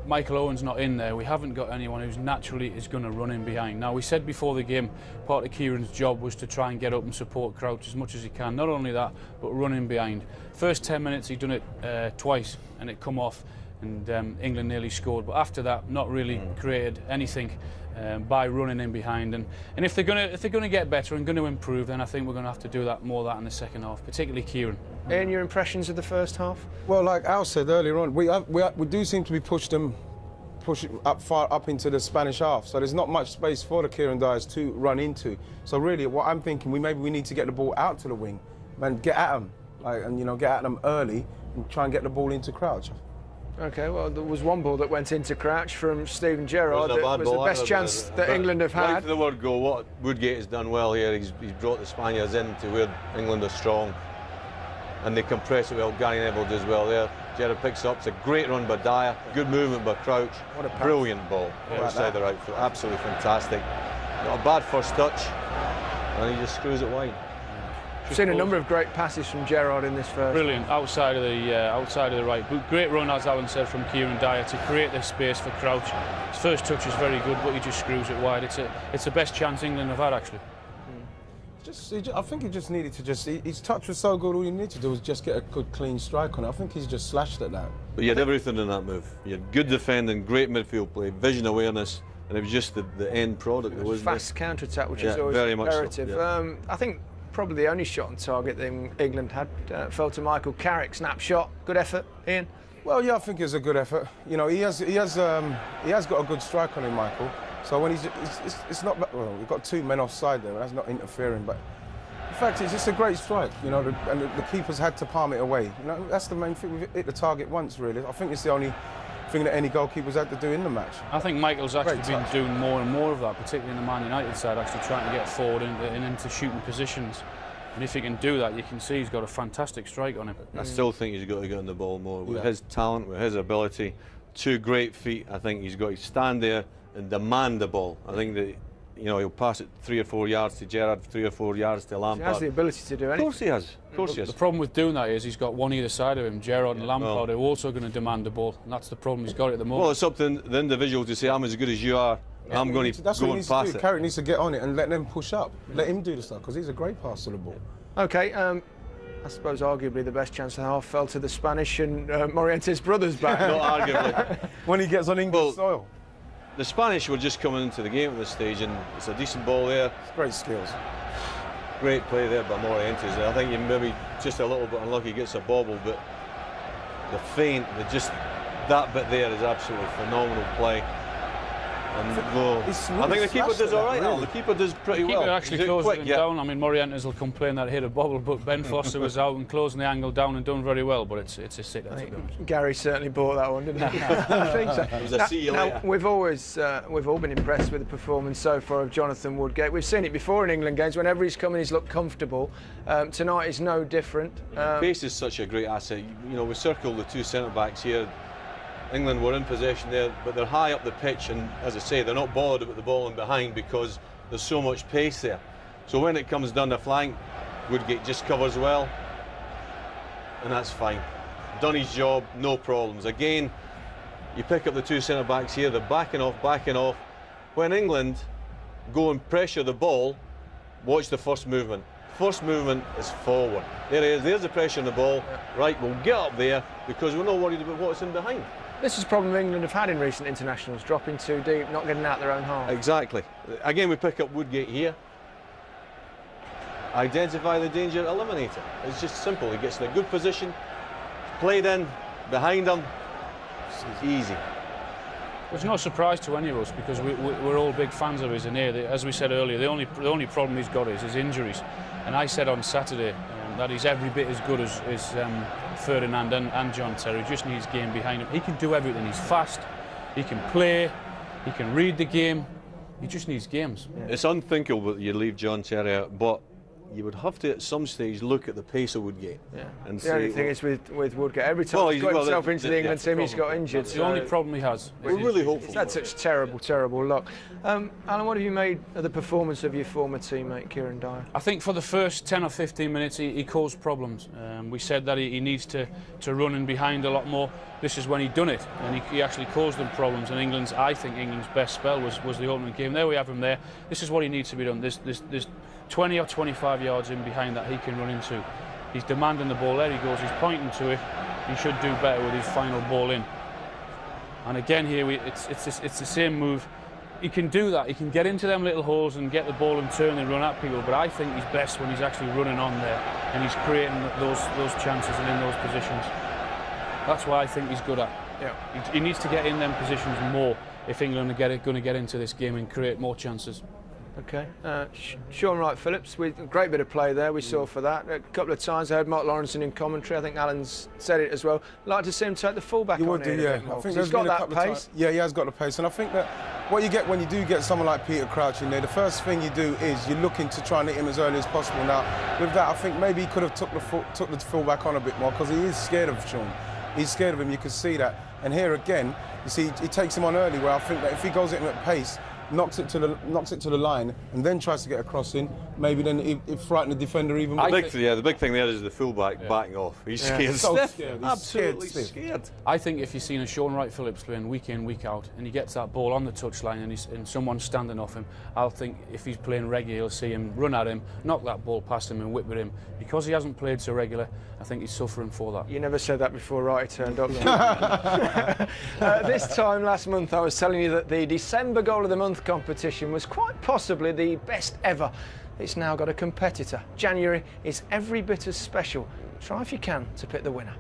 Michael Owen's not in there, we haven't got anyone who's naturally is going to run in behind. Now, we said before the game, part of Kieran's job was to try and get up and support Crouch as much as he can. Not only that, but run in behind. First 10 minutes, he'd done it twice, and it come off, and England nearly scored. But after that, not really created anything by running in behind. And if they're going to get better and going to improve, then I think we're going to have to do more of that in the second half, particularly Kieran. Ian, your impressions of the first half? Well, like Al said earlier on, we do seem to be pushing far up into the Spanish half, so there's not much space for the Kieran Dyers to run into. So really, what I'm thinking, maybe we need to get the ball out to the wing and get at them, get at them early and try and get the ball into Crouch. OK, well, there was one ball that went into Crouch from Steven Gerrard that was the best chance that England have had. Like the word go, what Woodgate has done well here, he's brought the Spaniards into where England are strong, and they compress it well. Gary Neville does well there. Gerrard picks up. It's a great run by Dyer. Good movement by Crouch. What a pass. Brilliant ball. Outside the right foot. Absolutely fantastic. Not a bad first touch, and he just screws it wide. We've seen a number of great passes from Gerrard in this first. Brilliant outside of the right. But great run, as Alan said, from Kieran Dyer to create the space for Crouch. His first touch is very good, but he just screws it wide. It's the best chance England have had, actually. I think he just needed to his touch was so good, all he needed to do was just get a good clean strike on it. I think he's just slashed at that. But you had everything in that move. You had good defending, great midfield play, vision awareness, and it was just the end product. It was fast counter-attack, which is always very imperative. Much so, yeah. I think probably the only shot on target that England had fell to Michael Carrick, snapshot. Good effort, Ian. Well, yeah, I think it's a good effort. You know, he has got a good strike on him, Michael. So when it's not, well, we've got two men offside there, that's not interfering, but in fact, it's just a great strike, you know, and the keepers had to palm it away. You know, that's the main thing, we've hit the target once, really. I think it's the only thing that any goalkeepers had to do in the match. I think Michael's actually been doing more and more of that, particularly in the Man United side, actually trying to get forward and into shooting positions. And if he can do that, you can see he's got a fantastic strike on him. I still think he's got to get on the ball more. With his talent, with his ability, two great feet, I think he's got to stand there and demand the ball. I think that, you know, he'll pass it 3 or 4 yards to Gerrard, 3 or 4 yards to Lampard. He has the ability to do anything. Of course he has. Of course he has. The problem with doing that is he's got one either side of him, Gerrard and Lampard, who are also going to demand the ball, and that's the problem he's got at the moment. Well, it's up to the individual to say, I'm as good as you are, I'm going to go and pass it. Carrick needs to get on it and let them push up. Let him do the stuff, because he's a great passer of the ball. OK, I suppose arguably the best chance of the half fell to the Spanish and Morientes brothers back. Not arguably. When he gets on English soil. The Spanish were just coming into the game at this stage, and it's a decent ball there. Great skills. Great play there by Morientes. I think he maybe just a little bit unlucky, gets a bobble, but the feint, that bit there is absolutely phenomenal play. And I think the keeper does all right. Really. The keeper does pretty well. The keeper actually closed it down. I mean, Morientes will complain that it hit a bobble, but Ben Foster was out and closing the angle down and done very well. But it's a sitter, to be honest. Gary certainly bought that one, didn't he? I think so. It was a see you later. We've all been impressed with the performance so far of Jonathan Woodgate. We've seen it before in England games. Whenever he's come in, he's looked comfortable. Tonight is no different. Pace is such a great asset. You know, we circled the two centre backs here. England were in possession there, but they're high up the pitch, and as I say, they're not bothered about the ball in behind because there's so much pace there. So when it comes down the flank, Woodgate just covers well, and that's fine. Done his job, no problems. Again, you pick up the two centre backs here, they're backing off. When England go and pressure the ball, watch the first movement. First movement is forward. There it is, there's the pressure on the ball. Right, we'll get up there because we're not worried about what's in behind. This is a problem England have had in recent internationals, dropping too deep, not getting out their own half. Exactly. Again, we pick up Woodgate here. Identify the danger, eliminate it. It's just simple. He gets in a good position, played in, behind him. Easy. It's no surprise to any of us because we're all big fans of his, and here, as we said earlier, the only problem he's got is his injuries. And I said on Saturday that he's every bit as good as Ferdinand and John Terry. Just needs game behind him. He can do everything. He's fast, he can play, he can read the game. He just needs games. Yeah. It's unthinkable that you leave John Terry out, but you would have to at some stage look at the pace of Woodgate. Yeah. And the only thing is with Woodgate, every time he's got himself into the England team, he's got injured. That's the only problem he has. We're really hopeful. That's such terrible luck. Alan, what have you made of the performance of your former teammate Kieran Dyer? I think for the first 10 or 15 minutes he caused problems. We said that he needs to run in behind a lot more. This is when he done it, and he actually caused them problems. And I think England's best spell was the opening game. There we have him there. This is what he needs to be done. There's 20 or 25 yards in behind that he can run into. He's demanding the ball. There he goes. He's pointing to it. He should do better with his final ball in. And again here, it's the same move. He can do that. He can get into them little holes and get the ball and turn and run at people. But I think he's best when he's actually running on there and he's creating those chances and in those positions. That's what I think he's good at. Yeah. He needs to get in them positions more if England are going to get into this game and create more chances. Okay, Sean Wright-Phillips, with a great bit of play there, we saw for that. A couple of times I heard Mark Lawrenson in commentary, I think Alan's said it as well. Like to see him take the fullback on here. Yeah. I think he's got that pace. Yeah, he has got the pace, and I think that what you get when you do get someone like Peter Crouch in there, the first thing you do is you're looking to try and hit him as early as possible. Now, with that, I think maybe he could have took the fullback on a bit more because he is scared of Sean. He's scared of him, you can see that. And here again, you see, he takes him on early, where I think that if he goes at him at pace, knocks it to the line, and then tries to get a cross in, maybe then it frightened the defender even more. The big thing there is the fullback backing off. He's scared. So scared. He's absolutely scared. I think if you've seen a Sean Wright-Phillips playing week in, week out, and he gets that ball on the touchline and someone's standing off him, I'll think if he's playing regular, you'll see him run at him, knock that ball past him and whip with him. Because he hasn't played so regular, I think he's suffering for that. You never said that before Wrighty turned up. This time last month I was telling you that the December Goal of the Month competition was quite possibly the best ever. It's now got a competitor. January is every bit as special. Try if you can to pick the winner.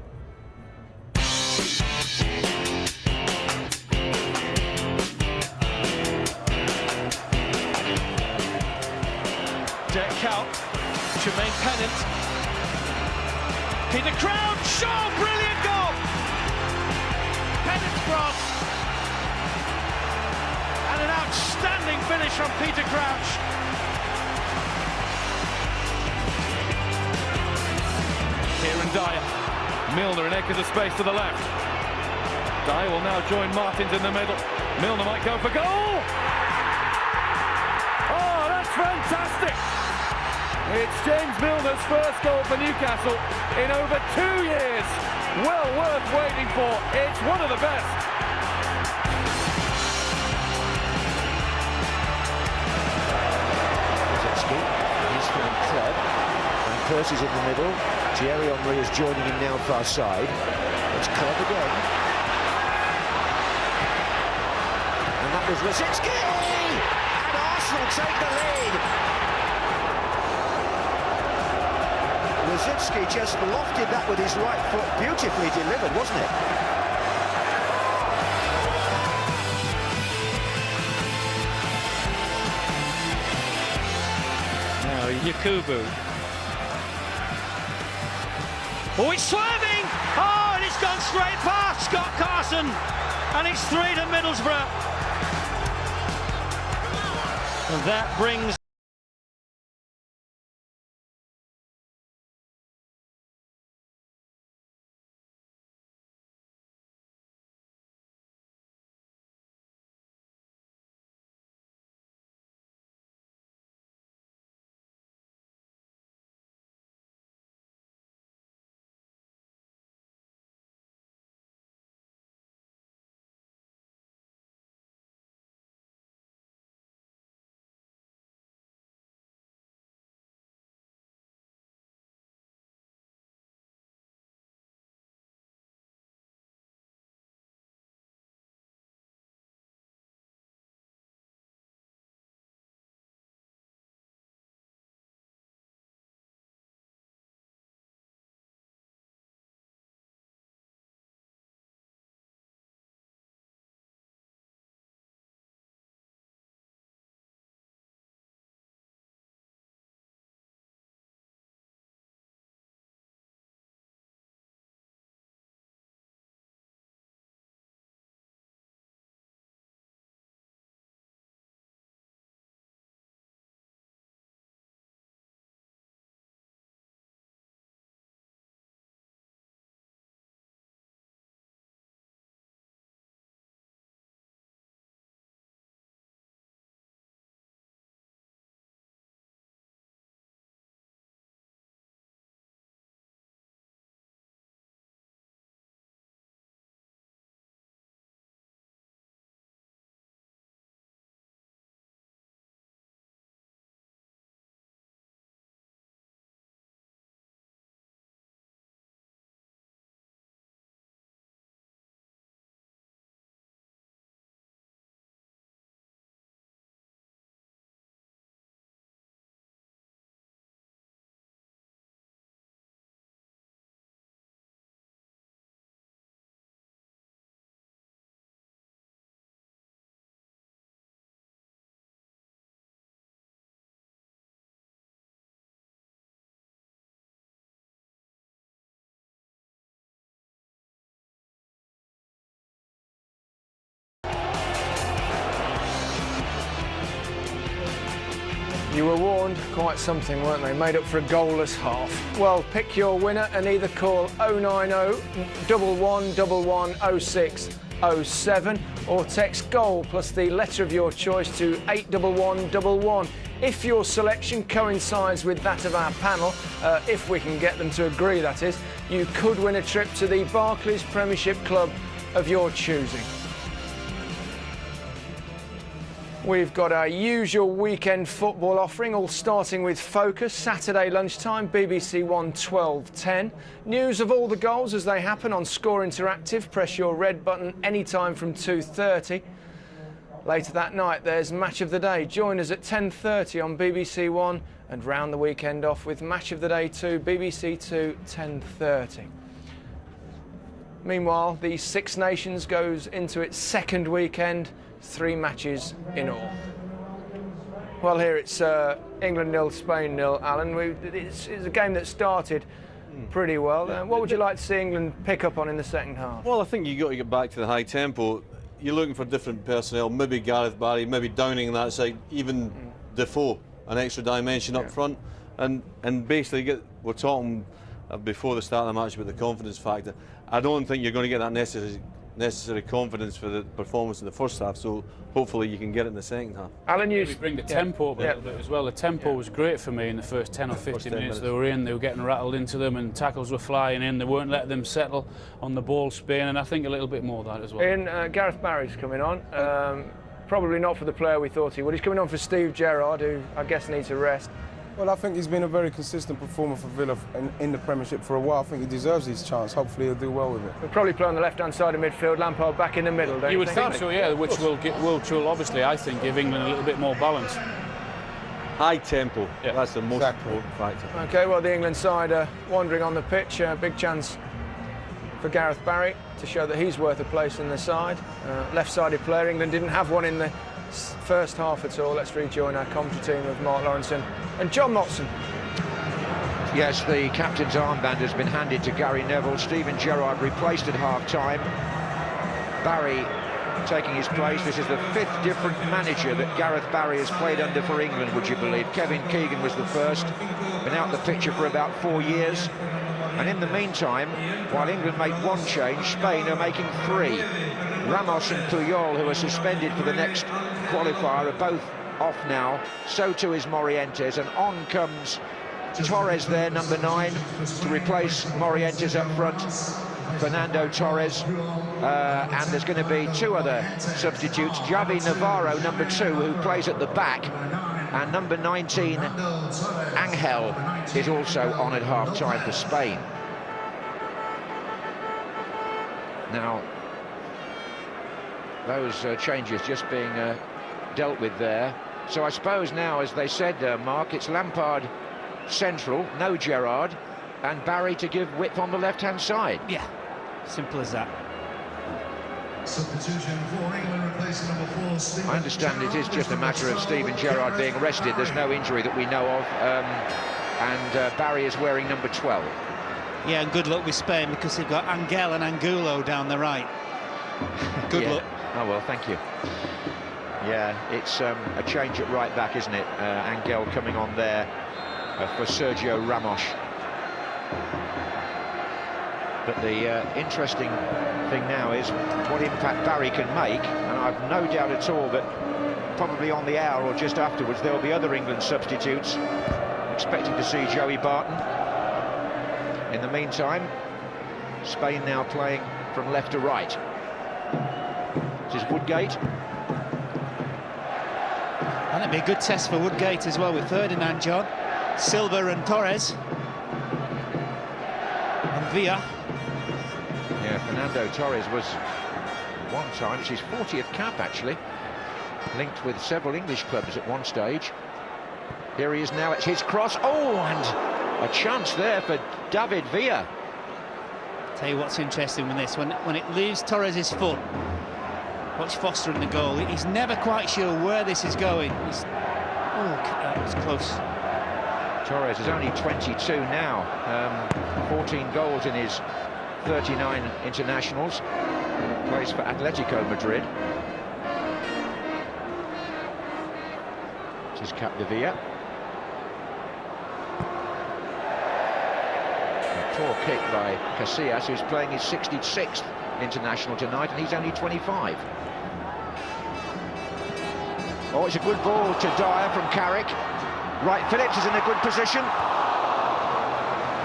Dirk Kuyt, Jermaine Pennant, Peter Crouch, oh, brilliant goal! Pennant's cross, and an outstanding finish from Peter Crouch. Kieran Dyer, Milner in acres of space to the left. Dyer will now join Martins in the middle. Milner might go for goal! Oh, that's fantastic! It's James Milner's first goal for Newcastle in over 2 years. Well worth waiting for. It's one of the best. He's from Club. Percy's in the middle. Thierry Henry is joining him now far side. It's Club again. And that was Rosicky! And Arsenal take the lead. Rosicky just lofted that with his right foot. Beautifully delivered, wasn't it? Now Yakubu. Oh, it's swerving! Oh, and it's gone straight past Scott Carson. And it's 3 to Middlesbrough. And that brings... You were warned, quite something, weren't they? Made up for a goalless half. Well, pick your winner and either call 090 1111 0607 or text GOAL plus the letter of your choice to 81111. If your selection coincides with that of our panel, if we can get them to agree, that is, you could win a trip to the Barclays Premiership Club of your choosing. We've got our usual weekend football offering, all starting with Focus, Saturday lunchtime, BBC One 12:10. News of all the goals as they happen on Score Interactive. Press your red button anytime from 2:30. Later that night, there's Match of the Day. Join us at 10:30 on BBC One and round the weekend off with Match of the Day 2, BBC 2, 10:30. Meanwhile, the Six Nations goes into its second weekend. 3 matches in all. Well, here it's England 0, Spain 0, Alan. It's a game that started pretty well. What would you like to see England pick up on in the second half? Well, I think you've got to get back to the high tempo. You're looking for different personnel, maybe Gareth Barry, maybe Downing on that side, even Defoe, an extra dimension up front. And basically, we're talking before the start of the match about the confidence factor. I don't think you're going to get that necessary confidence for the performance in the first half, so hopefully you can get it in the second half. Alan, you bring the tempo up a little bit as well. The tempo was great for me in the first 10 or 15 minutes they were in. They were getting rattled into them and tackles were flying in. They weren't letting them settle on the ball spin, and I think a little bit more of that as well. Gareth Barry's coming on. Probably not for the player we thought he would. He's coming on for Steve Gerrard, who I guess needs a rest. Well, I think he's been a very consistent performer for Villa in the Premiership for a while. I think he deserves his chance. Hopefully he'll do well with it. He'll probably play on the left-hand side of midfield, Lampard back in the middle, don't you would think so, yeah, which will obviously, I think, give England a little bit more balance. High tempo, Yeah. that's the most Exactly. important factor. OK, well, the England side are wandering on the pitch. Big chance for Gareth Barry to show that he's worth a place in the side. Left-sided player. England didn't have one in the first half at all. Let's rejoin our commentary team of Mark Lawrenson and John Motson. Yes, the captain's armband has been handed to Gary Neville. Steven Gerrard replaced at half-time. Barry taking his place. This is the 5th different manager that Gareth Barry has played under for England, would you believe? Kevin Keegan was the first. Been out the picture for about 4 years. And in the meantime, while England make 1 change, Spain are making 3. Ramos and Puyol, who are suspended for the next qualifier, are both off now. So too is Morientes, and on comes Torres there, number 9, to replace Morientes up front. Fernando Torres, and there's going to be 2 other substitutes. Xavi Navarro, number 2, who plays at the back, and number 19, Angel, is also on at half-time for Spain. Now, those changes just being dealt with there. So I suppose now, as they said, Mark, it's Lampard central, no Gerrard, and Barry to give width on the left-hand side. Yeah, simple as that. Substitution for England, replacing number 4, Steven I understand it is just a matter of Steven Gerrard being rested. There's no injury that we know of, and Barry is wearing number 12. Yeah, and good luck with Spain, because they've got Angel and Angulo down the right. Good luck. Oh, well, thank you. Yeah, it's a change at right back, isn't it? Angel coming on there for Sergio Ramos. But the interesting thing now is what impact Barry can make, and I've no doubt at all that probably on the hour or just afterwards there'll be other England substitutes. Expecting to see Joey Barton. In the meantime, Spain now playing from left to right. This is Woodgate. And it'd be a good test for Woodgate as well, with Ferdinand, John, Silva and Torres. And Villa. Yeah, Fernando Torres was one time, it's his 40th cap actually, linked with several English clubs at one stage. Here he is now, it's his cross. Oh, and a chance there for David Villa. Tell you what's interesting with this, when it leaves Torres' foot, watch Foster in the goal. He's never quite sure where this is going. That was close. Torres is only 22 now, 14 goals in his 39 internationals. Plays for Atletico Madrid. This is Capdevilla. A poor kick by Casillas, who's playing his 66th international tonight, and he's only 25. Oh, it's a good ball to Dyer from Carrick. Wright Phillips is in a good position.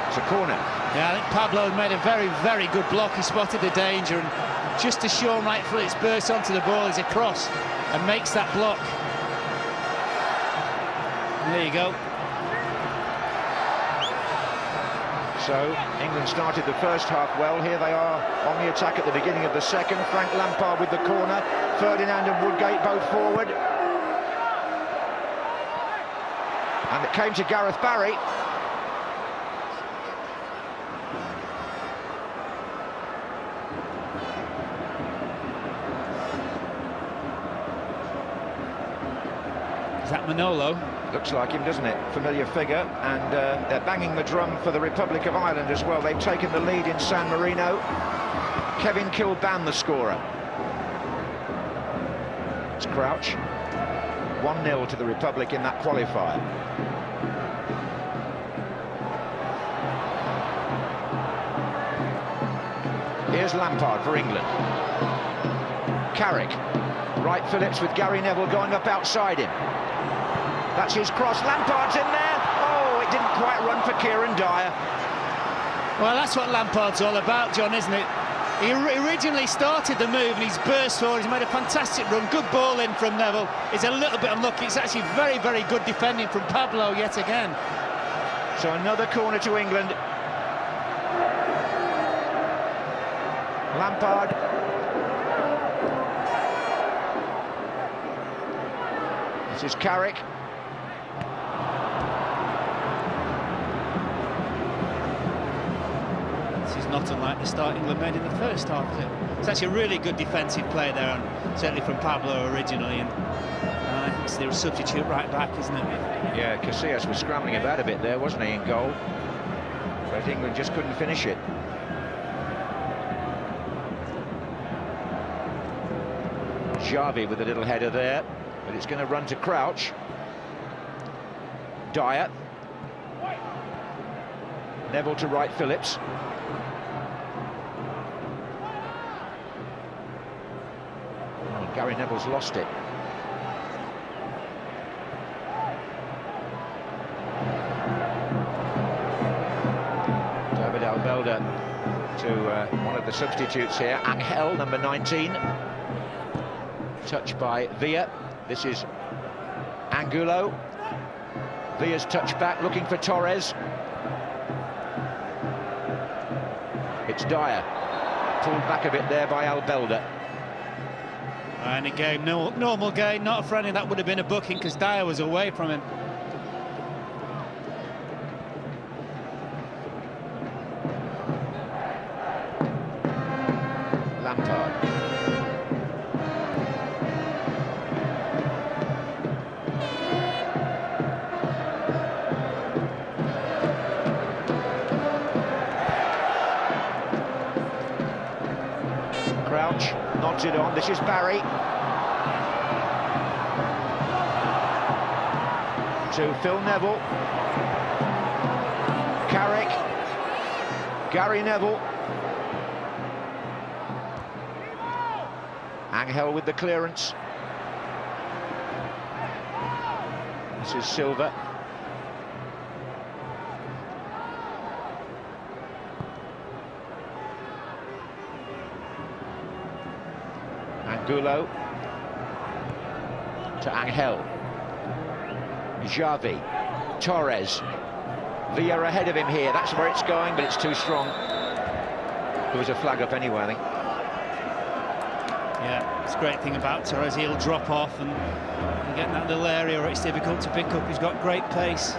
It's a corner. Yeah, I think Pablo made a very, very good block. He spotted the danger, and just as Sean Wright Phillips bursts onto the ball is a cross and makes that block. There you go. So England started the first half well. Here they are on the attack at the beginning of the second. Frank Lampard with the corner. Ferdinand and Woodgate both forward. And it came to Gareth Barry. Is that Manolo? Looks like him, doesn't it? Familiar figure. And they're banging the drum for the Republic of Ireland as well. They've taken the lead in San Marino. Kevin Kilban, the scorer. It's Crouch. 1-0 to the Republic in that qualifier. Here's Lampard for England. Carrick. Wright Phillips with Gary Neville going up outside him. That's his cross. Lampard's in there. Oh, it didn't quite run for Kieran Dyer. Well, that's what Lampard's all about, John, isn't it? He originally started the move and he's burst forward. He's made a fantastic run. Good ball in from Neville. He's a little bit unlucky. It's actually very, very good defending from Pablo yet again. So another corner to England. Lampard. This is Carrick. This is not unlike the start England made in the first half, is it? It's actually a really good defensive play there, and certainly from Pablo originally. And I think it's the substitute right back, isn't it? Yeah, Casillas was scrambling about a bit there, wasn't he, in goal? But England just couldn't finish it. Xavi with a little header there, but it's going to run to Crouch. Dyer. Neville to Wright Phillips. Oh, Gary Neville's lost it. David Albelda to one of the substitutes here, Angel, number 19. Touch by Villa. This is Angulo. Villa's touch back, looking for Torres. It's Dyer. Pulled back a bit there by Albelda. And again, normal game, not a friendly. That would have been a booking because Dyer was away from him. Lampard. Crouch nods it on. This is Barry. To Phil Neville. Carrick. Gary Neville. Angel with the clearance. This is Silva. Angulo to Angel. Xavi. Torres. Villa ahead of him here. That's where it's going, but it's too strong. There was a flag up anyway, I think. Yeah, it's a great thing about Torres. He'll drop off and get in that little area where it's difficult to pick up. He's got great pace.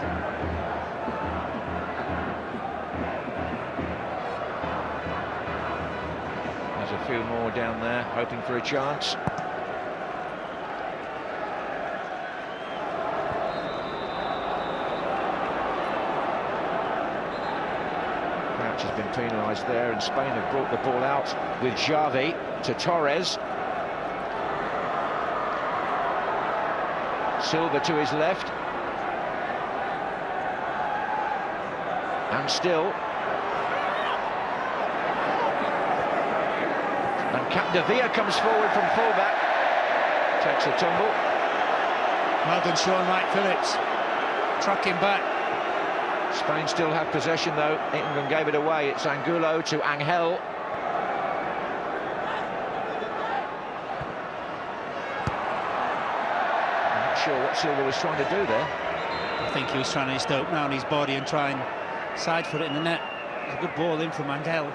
There's a few more down there, hoping for a chance. Crouch has been penalised there, and Spain have brought the ball out with Xavi to Torres. Silva to his left. And still. And Capdevila comes forward from fullback. Takes a tumble. Well done, Sean Wright Phillips. Tracking back. Spain still have possession though. England gave it away. It's Angulo to Angel. I'm not sure what Silva was trying to do there. I think he was trying to just open down his body and try and side foot it in the net. It's a good ball in from Angel.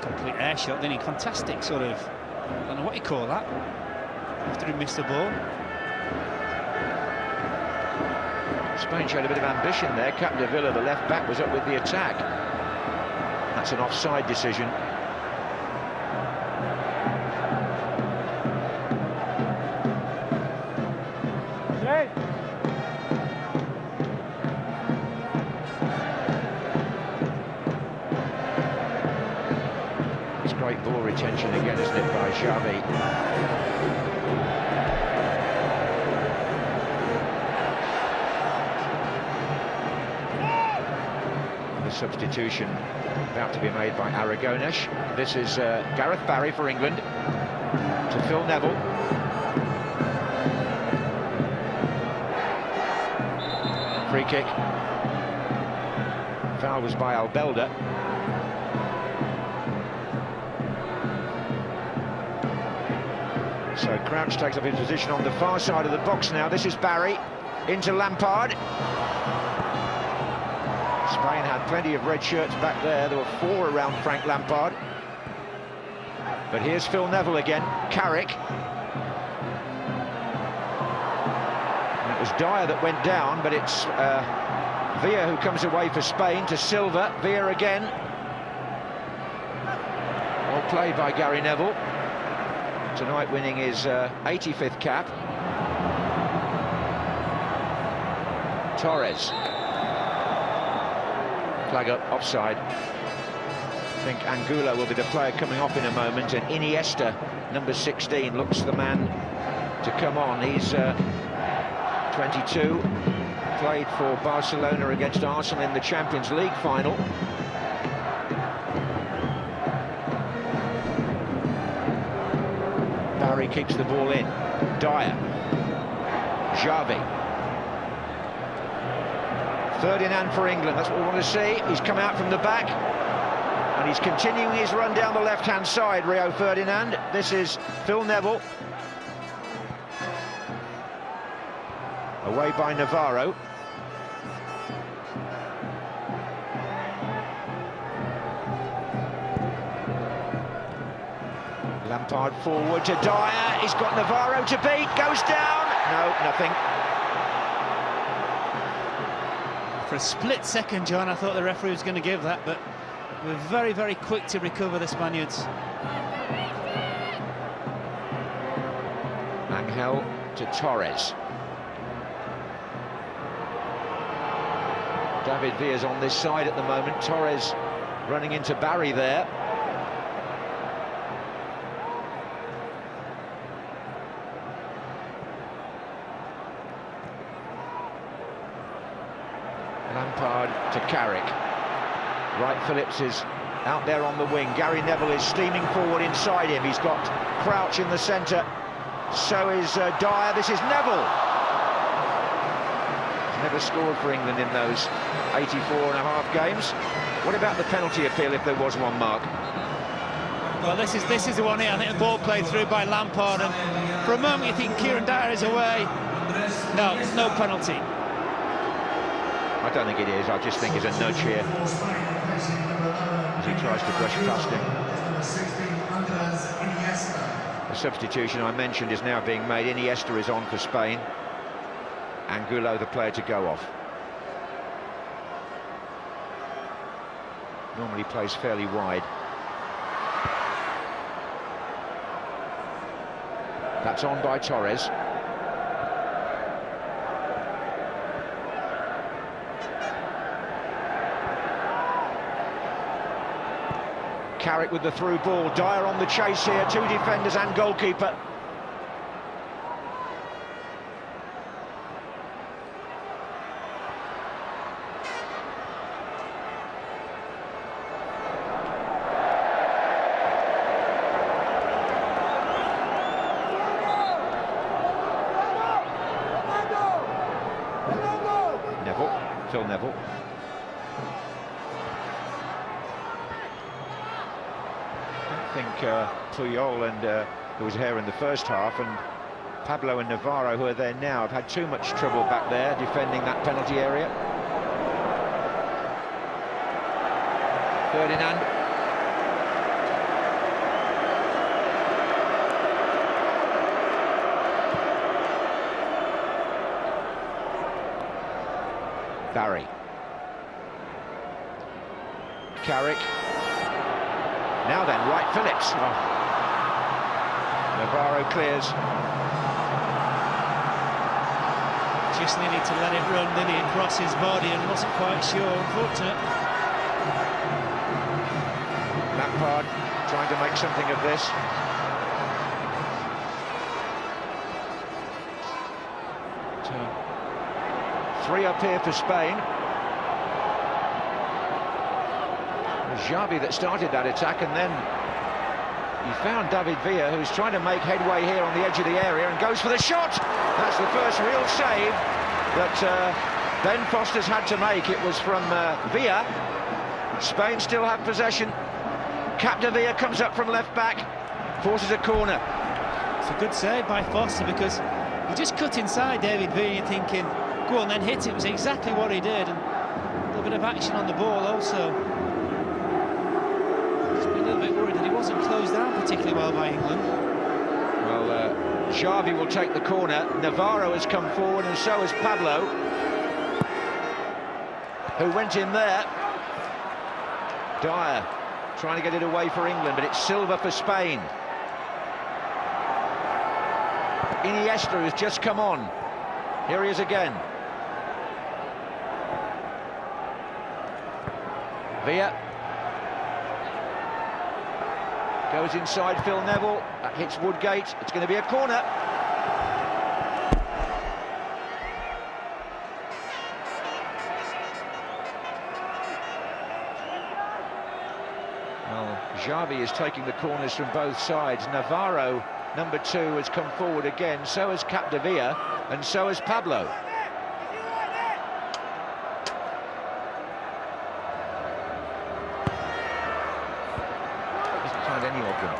Complete air shot, then he fantastic sort of, I don't know what you call that, after he missed the ball. Spain showed a bit of ambition there. Capdevila, the left back, was up with the attack. That's an offside decision. It's great ball retention again, isn't it, by Xavi? Substitution about to be made by Aragones. This is Gareth Barry for England to Phil Neville. Free kick. Foul was by Albelda. So Crouch takes up his position on the far side of the box now. This is Barry, into Lampard. Spain had plenty of red shirts back there. There were 4 around Frank Lampard. But here's Phil Neville again, Carrick. And it was Dyer that went down, but it's Villa who comes away for Spain to Silva. Villa again. Well played by Gary Neville. Tonight winning his 85th cap. Torres. Flag up, offside. I think Angulo will be the player coming off in a moment, and Iniesta, number 16, looks the man to come on. He's 22, played for Barcelona against Arsenal in the Champions League final. Barry kicks the ball in. Dyer. Xavi. Ferdinand for England, that's what we want to see. He's come out from the back, and he's continuing his run down the left-hand side, Rio Ferdinand. This is Phil Neville. Away by Navarro. Lampard forward to Dyer. He's got Navarro to beat. Goes down. No, nothing. For a split second, John, I thought the referee was going to give that, but we're very, very quick to recover the Spaniards. Angel to Torres. David Villa's on this side at the moment. Torres running into Barry there. Lampard to Carrick. Wright Phillips is out there on the wing. Gary Neville is steaming forward inside him. He's got Crouch in the centre. So is Dyer. This is Neville. He's never scored for England in those 84.5 games. What about the penalty appeal if there was one, Mark? Well, this is the one here. I think the ball played through by Lampard, and for a moment you think Kieran Dyer is away. No, there's no penalty. I don't think it is. I just think it's a nudge here as he tries to brush past him. The substitution I mentioned is now being made. Iniesta is on for Spain. Angulo the player to go off. Normally plays fairly wide. That's on by Torres. Carrick with the through ball. Dyer on the chase here. 2 defenders and goalkeeper. Neville, Phil Neville. I think Puyol and who was here in the first half, and Pablo and Navarro, who are there now, have had too much trouble back there defending that penalty area. Ferdinand. Barry. Carrick. Now then, Wright Phillips. Oh. Navarro clears. Just needed to let it run, didn't he, across his body, and wasn't quite sure. Unfortunate. Lampard trying to make something of this. Three up here for Spain. Xavi that started that attack, and then he found David Villa, who's trying to make headway here on the edge of the area, and goes for the shot. That's the first real save that Ben Foster's had to make. It was from Villa. Spain still have possession. Capdevila comes up from left back, forces a corner. It's a good save by Foster, because he just cut inside David Villa, and you're thinking, go on then, hit it. It was exactly what he did, and a little bit of action on the ball also. Just been a little bit worried that he wasn't closed down particularly well by England. Well, Xavi will take the corner. Navarro has come forward, and so has Pablo, who went in there. Dyer trying to get it away for England, but it's Silva for Spain. Iniesta has just come on. Here he is again. Villa goes inside Phil Neville. That hits Woodgate. It's going to be a corner. Well, Xavi is taking the corners from both sides. Navarro, number 2, has come forward again. So has Capdevila, and so has Pablo. Doesn't find any of them.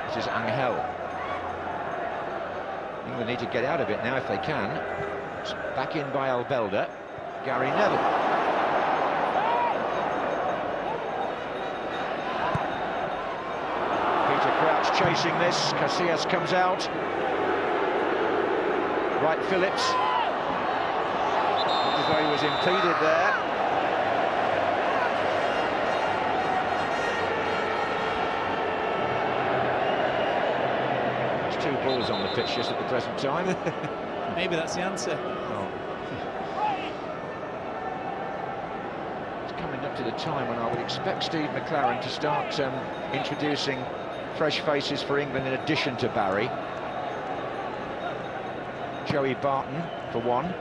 This is Angel. England need to get out of it now if they can. It's back in by Albelda. Gary Neville. Chasing this, Casillas comes out. Wright Phillips. Looked as though he was impeded there. There's 2 balls on the pitch just at the present time. Maybe that's the answer. Oh. It's coming up to the time when I would expect Steve McClaren to start introducing fresh faces for England in addition to Barry. Joey Barton for one.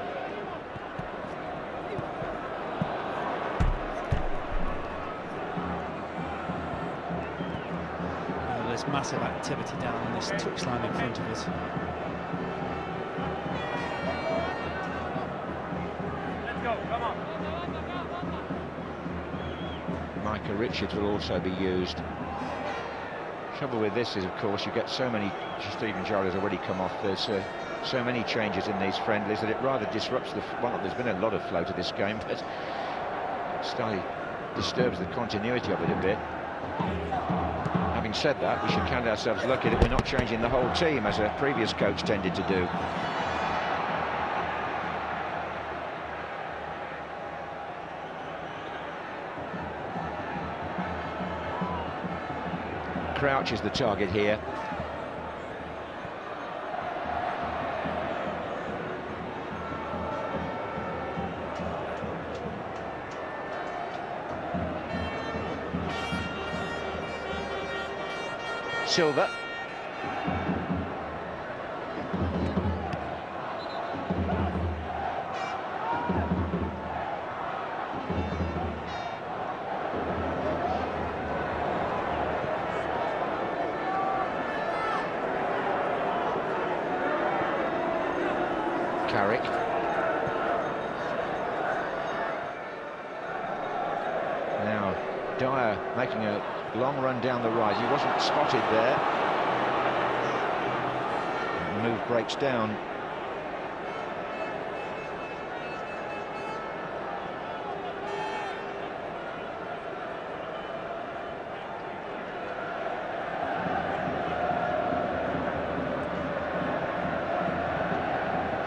Oh, there's massive activity down on this touchline in front of us. Let's go, come on. Micah Richards will also be used. Trouble with this is, of course, you get so many. Stephen Gerrard has already come off. There's so many changes in these friendlies that it rather disrupts the. Well, there's been a lot of flow to this game, but slightly disturbs the continuity of it a bit. Having said that, we should count ourselves lucky that we're not changing the whole team as a previous coach tended to do. Crouch is the target here. Silva. Carrick. Now Dyer making a long run down the right. He wasn't spotted there. The move breaks down.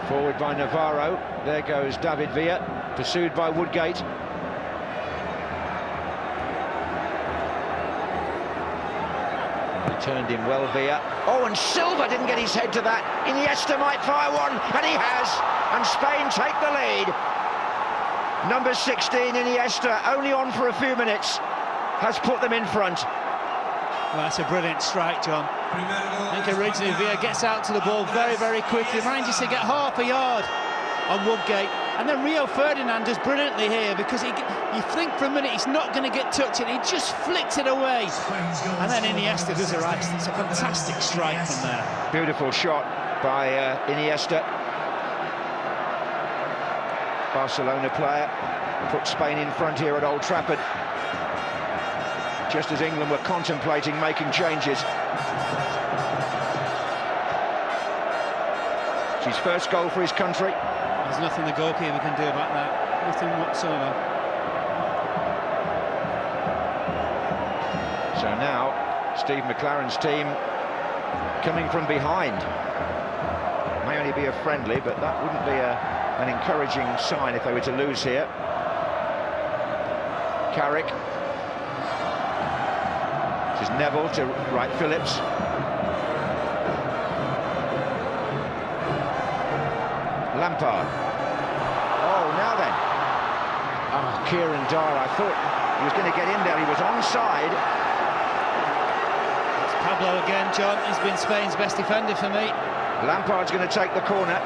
Forward by Navarro. There goes David Villa, pursued by Woodgate. He turned him well, Villa. Oh, and Silva didn't get his head to that. Iniesta might fire one, and he has. And Spain take the lead. Number 16, Iniesta, only on for a few minutes, has put them in front. Well, that's a brilliant strike, John. I think originally Villa gets out to the ball very, very quickly, manages to get half a yard on Woodgate, and then Rio Ferdinand does brilliantly here, because you think for a minute he's not going to get touched, and he just flicks it away, and then Iniesta does the rest. It's a fantastic strike from there. Beautiful shot by Iniesta. Barcelona player, put Spain in front here at Old Trafford, just as England were contemplating making changes. his first goal for his country. There's nothing the goalkeeper can do about that. Nothing whatsoever. So now, Steve McLaren's team coming from behind. May only be a friendly, but that wouldn't be an encouraging sign if they were to lose here. Carrick. This is Neville to Wright Phillips. Lampard. Oh, now then. Oh, Kieran Dyer, I thought he was going to get in there. He was onside. It's Pablo again, John. He's been Spain's best defender for me. Lampard's going to take the corner.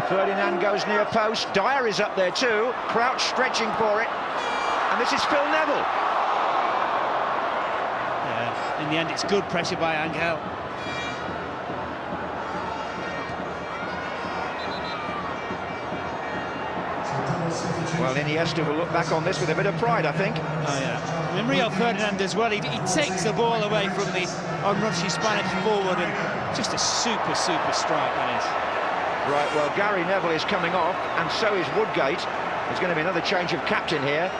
Ferdinand goes near post. Dyer is up there too. Crouch stretching for it. And this is Phil Neville. In the end, it's good pressure by Angel. Well, Iniesta will look back on this with a bit of pride, I think. Oh, yeah. I mean, Rio Ferdinand as well. He takes the ball away from the unrushing Spanish forward, and just a super strike, that is. Right, well, Gary Neville is coming off, and so is Woodgate. There's going to be another change of captain here.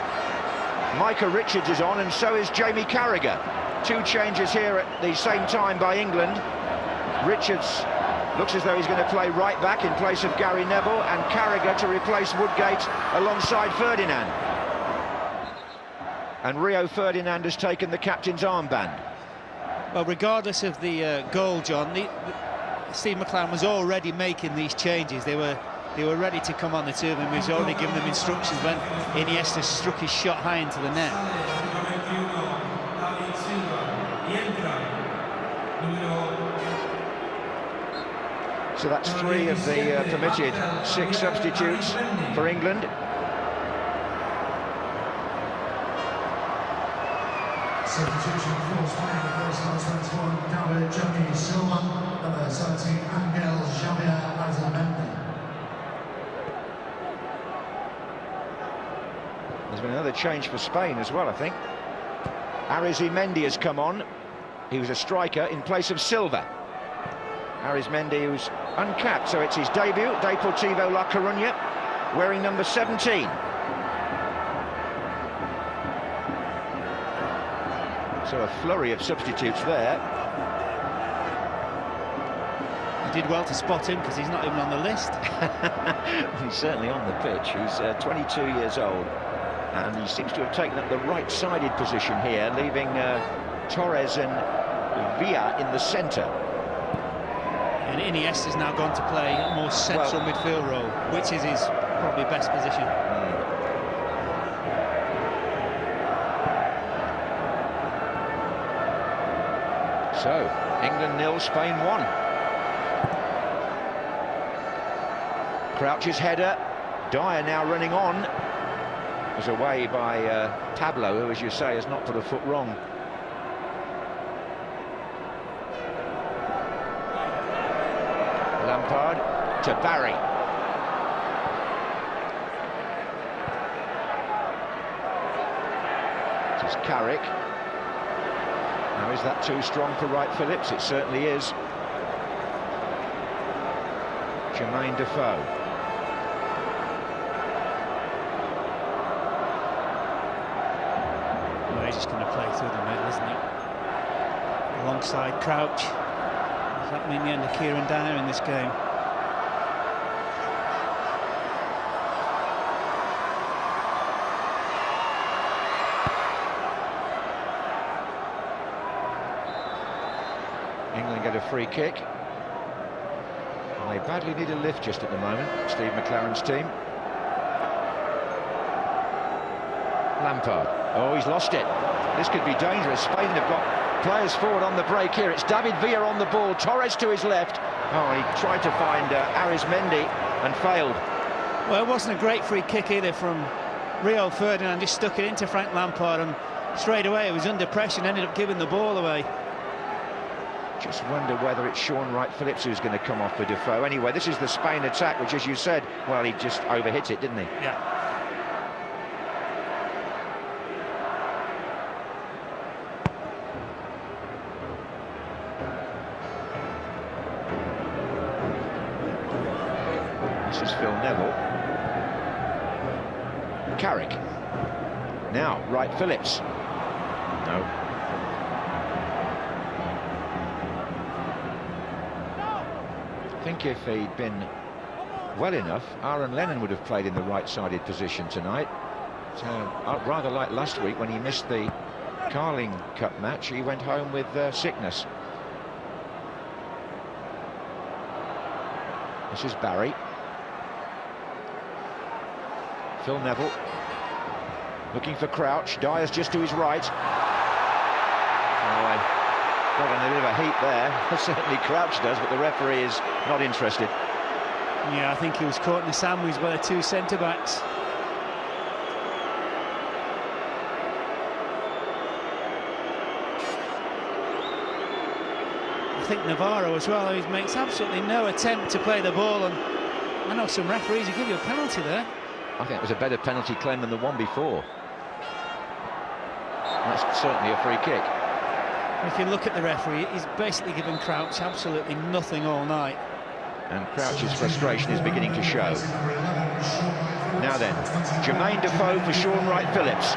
Micah Richards is on, and so is Jamie Carragher. Two changes here at the same time by England. Richards looks as though he's going to play right back in place of Gary Neville, and Carragher to replace Woodgate alongside Ferdinand. And Rio Ferdinand has taken the captain's armband. Well, regardless of the goal, John, Steve McLaren was already making these changes. They were ready to come on the two of them. He was already giving them instructions when Iniesta struck his shot high into the net. So that's 3 of the permitted 6 substitutes for England. Substitution for Spain, first number 21, David Johnny Silva, number 17, Angel Xavier Azamendi. There's been another change for Spain as well, I think. Arizmendi has come on. He was a striker in place of Silva. Arizmendi, who's uncapped, so it's his debut, Deportivo La Coruña, wearing number 17. So a flurry of substitutes there. You did well to spot him, because he's not even on the list. He's certainly on the pitch. He's 22 years old, and he seems to have taken up the right-sided position here, leaving Torres and Villa in the centre. And Iniesta's now gone to play a more central midfield role, which is his probably best position. So, England 0, Spain 1. Crouch's header. Dyer now running on. Was away by Pablo, who, as you say, has not put a foot wrong. Lampard to Barry. This is Carrick. Now, is that too strong for Wright Phillips? It certainly is. Defoe. Well, he's just going to play through the middle, isn't he? Alongside Crouch. Does that mean the end of Kieran Dyer in this game? England get a free kick. And they badly need a lift just at the moment, Steve McLaren's team. Lampard. Oh, he's lost it. This could be dangerous. Spain have got players forward on the break here. It's David Villa on the ball. Torres to his left. Oh, he tried to find Arizmendi and failed. Well, it wasn't a great free kick either from Rio Ferdinand. Just stuck it into Frank Lampard, and straight away it was under pressure and ended up giving the ball away. Just wonder whether it's Sean Wright Phillips who's going to come off for Defoe. Anyway, this is the Spain attack, which, as you said, well, he just overhit it, didn't he? Yeah. This is Phil Neville. Carrick. Now, Wright Phillips. No. I think if he'd been well enough, Aaron Lennon would have played in the right-sided position tonight. So, rather like last week when he missed the Carling Cup match, he went home with sickness. This is Barry. Phil Neville looking for Crouch. Dyer's just to his right. Got in a bit of a heat there. Certainly Crouch does, but the referee is not interested. Yeah, I think he was caught in the sandwich by the two centre-backs. I think Navarro as well, he makes absolutely no attempt to play the ball, and I know some referees will give you a penalty there. I think it was a better penalty claim than the one before. That's certainly a free kick. If you look at the referee, he's basically given Crouch absolutely nothing all night. And Crouch's frustration is beginning to show. Now then, Jermaine Defoe for Sean Wright-Phillips.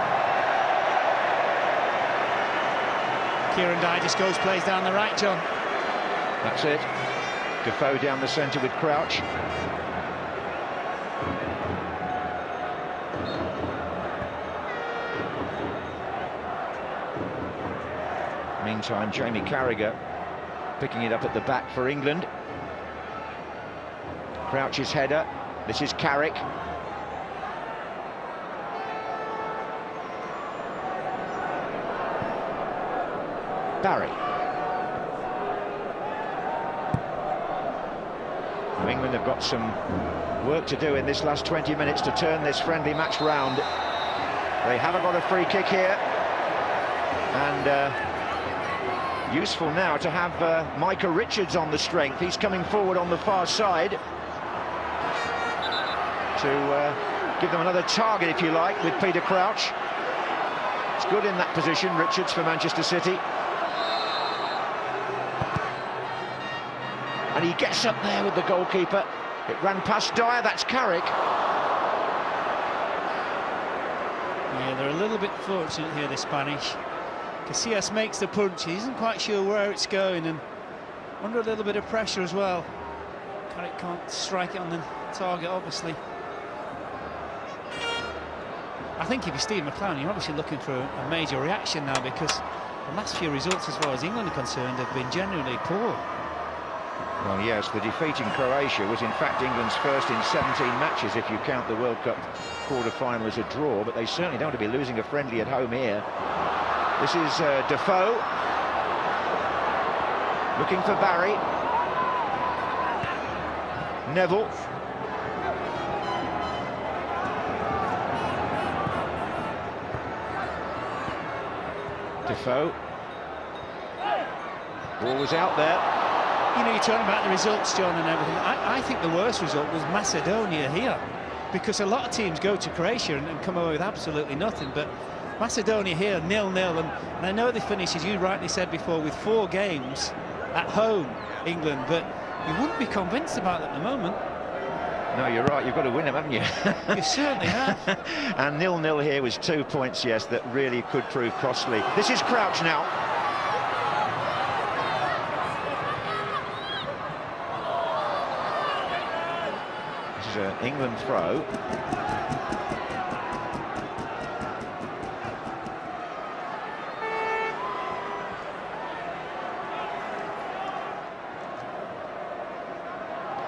Kieran Dyer just plays down the right, John. That's it. Defoe down the centre with Crouch. Meantime, Jamie Carragher picking it up at the back for England. Crouch's header. This is Carrick. Barry. Now England have got some work to do in this last 20 minutes to turn this friendly match round. They haven't got a free kick here. And useful now to have Micah Richards on the strength. He's coming forward on the far side to give them another target, if you like, with Peter Crouch. It's good in that position, Richards, for Manchester City. And he gets up there with the goalkeeper. It ran past Dyer, that's Carrick. Yeah, they're a little bit fortunate here, the Spanish. Casillas makes the punch, he isn't quite sure where it's going, and under a little bit of pressure as well. Carrick can't strike it on the target, obviously. I think if you're Steve McClaren, you're obviously looking for a major reaction now, because the last few results, as far as England are concerned, have been genuinely poor. Well, yes, the defeat in Croatia was in fact England's first in 17 matches, if you count the World Cup quarter-final as a draw, but they certainly don't want to be losing a friendly at home here. This is Defoe, looking for Barry. Neville. Defoe. Ball was out there. You know, you're talking about the results, John, and everything. I think the worst result was Macedonia here, because a lot of teams go to Croatia and come away with absolutely nothing, but Macedonia here, 0-0, and I know they finished, as you rightly said before, with 4 games at home, England, but you wouldn't be convinced about that at the moment. No, you're right, you've got to win them, haven't you? You certainly have. And 0-0 here was 2 points, yes, that really could prove costly. This is Crouch now. This is an England throw.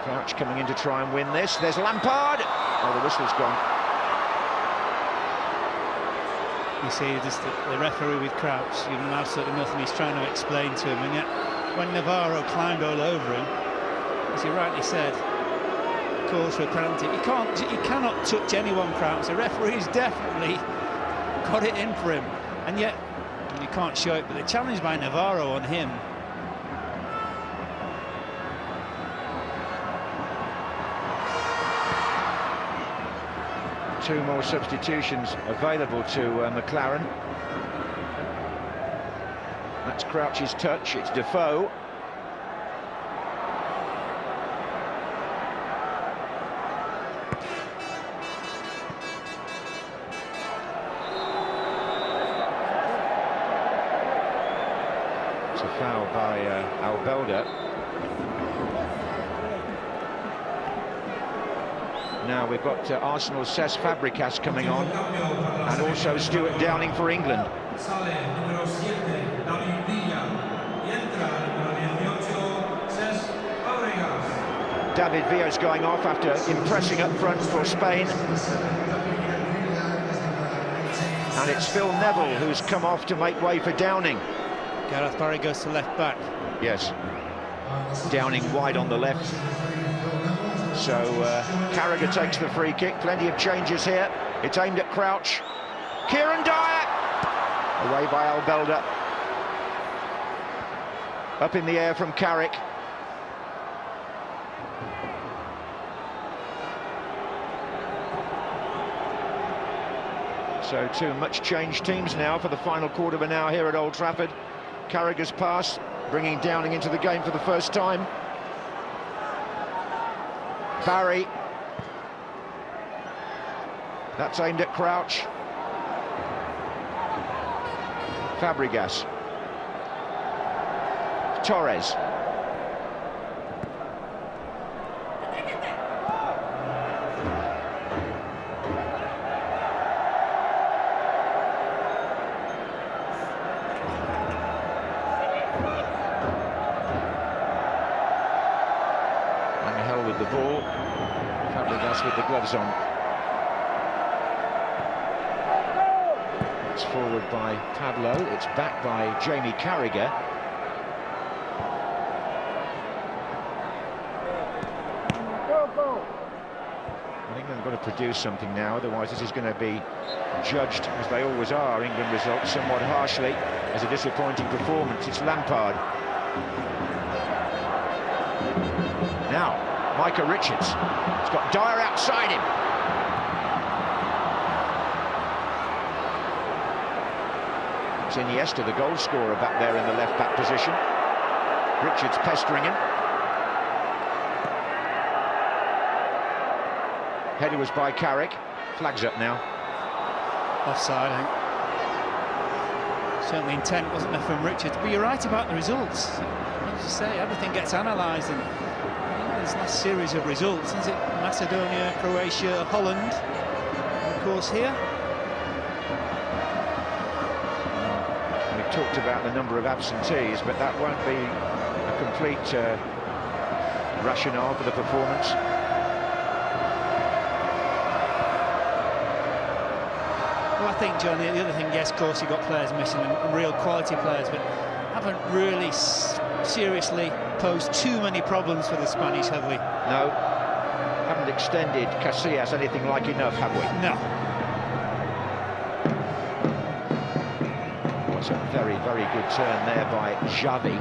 Crouch coming in to try and win this. There's Lampard. Oh, the whistle's gone. You see, just the referee with Crouch, you know absolutely nothing he's trying to explain to him, and yet when Navarro climbed all over him, as he rightly said, calls for a penalty. He cannot touch anyone, Crouch. The referee's definitely got it in for him, and yet you can't show it. But the challenge by Navarro on him. Two more substitutions available to McClaren. That's Crouch's touch, it's Defoe. It's a foul by Albelda. Now we've got Arsenal's Cesc Fabregas coming on, and also Stuart Downing for England. David Villa's going off after impressing up front for Spain. And it's Phil Neville who's come off to make way for Downing. Gareth Barry goes to left back. Yes. Downing wide on the left. So Carragher takes the free kick. Plenty of changes here. It's aimed at Crouch. Kieran Dyer! Away by Albelda. Up in the air from Carrick. So two much changed teams now for the final quarter of an hour here at Old Trafford. Carragher's pass, bringing Downing into the game for the first time. Barry. That's aimed at Crouch. Fabregas. Torres. With the ball, Fabregas with the gloves on. It's forward by Pablo, it's back by Jamie Carragher. I think they've got to produce something now, otherwise this is going to be judged, as they always are, England results, somewhat harshly, as a disappointing performance. It's Lampard. Now, Micah Richards. He's got Dyer outside him. It's Iniesta, the goal scorer, back there in the left-back position. Richards pestering him. Header was by Carrick. Flags up now. Offside, I think. Certainly intent wasn't there from Richards, but you're right about the results. As you say, everything gets analysed, and England's last series of results, is it Macedonia, Croatia, Holland, and of course here. We've talked about the number of absentees, but that won't be a complete rationale for the performance. Well, I think, John, the other thing, yes, of course, you've got players missing, and real quality players, but haven't really seriously posed too many problems for the Spanish, have we? No, haven't extended Casillas anything like enough, have we? No. What's a very, very good turn there by Xavi.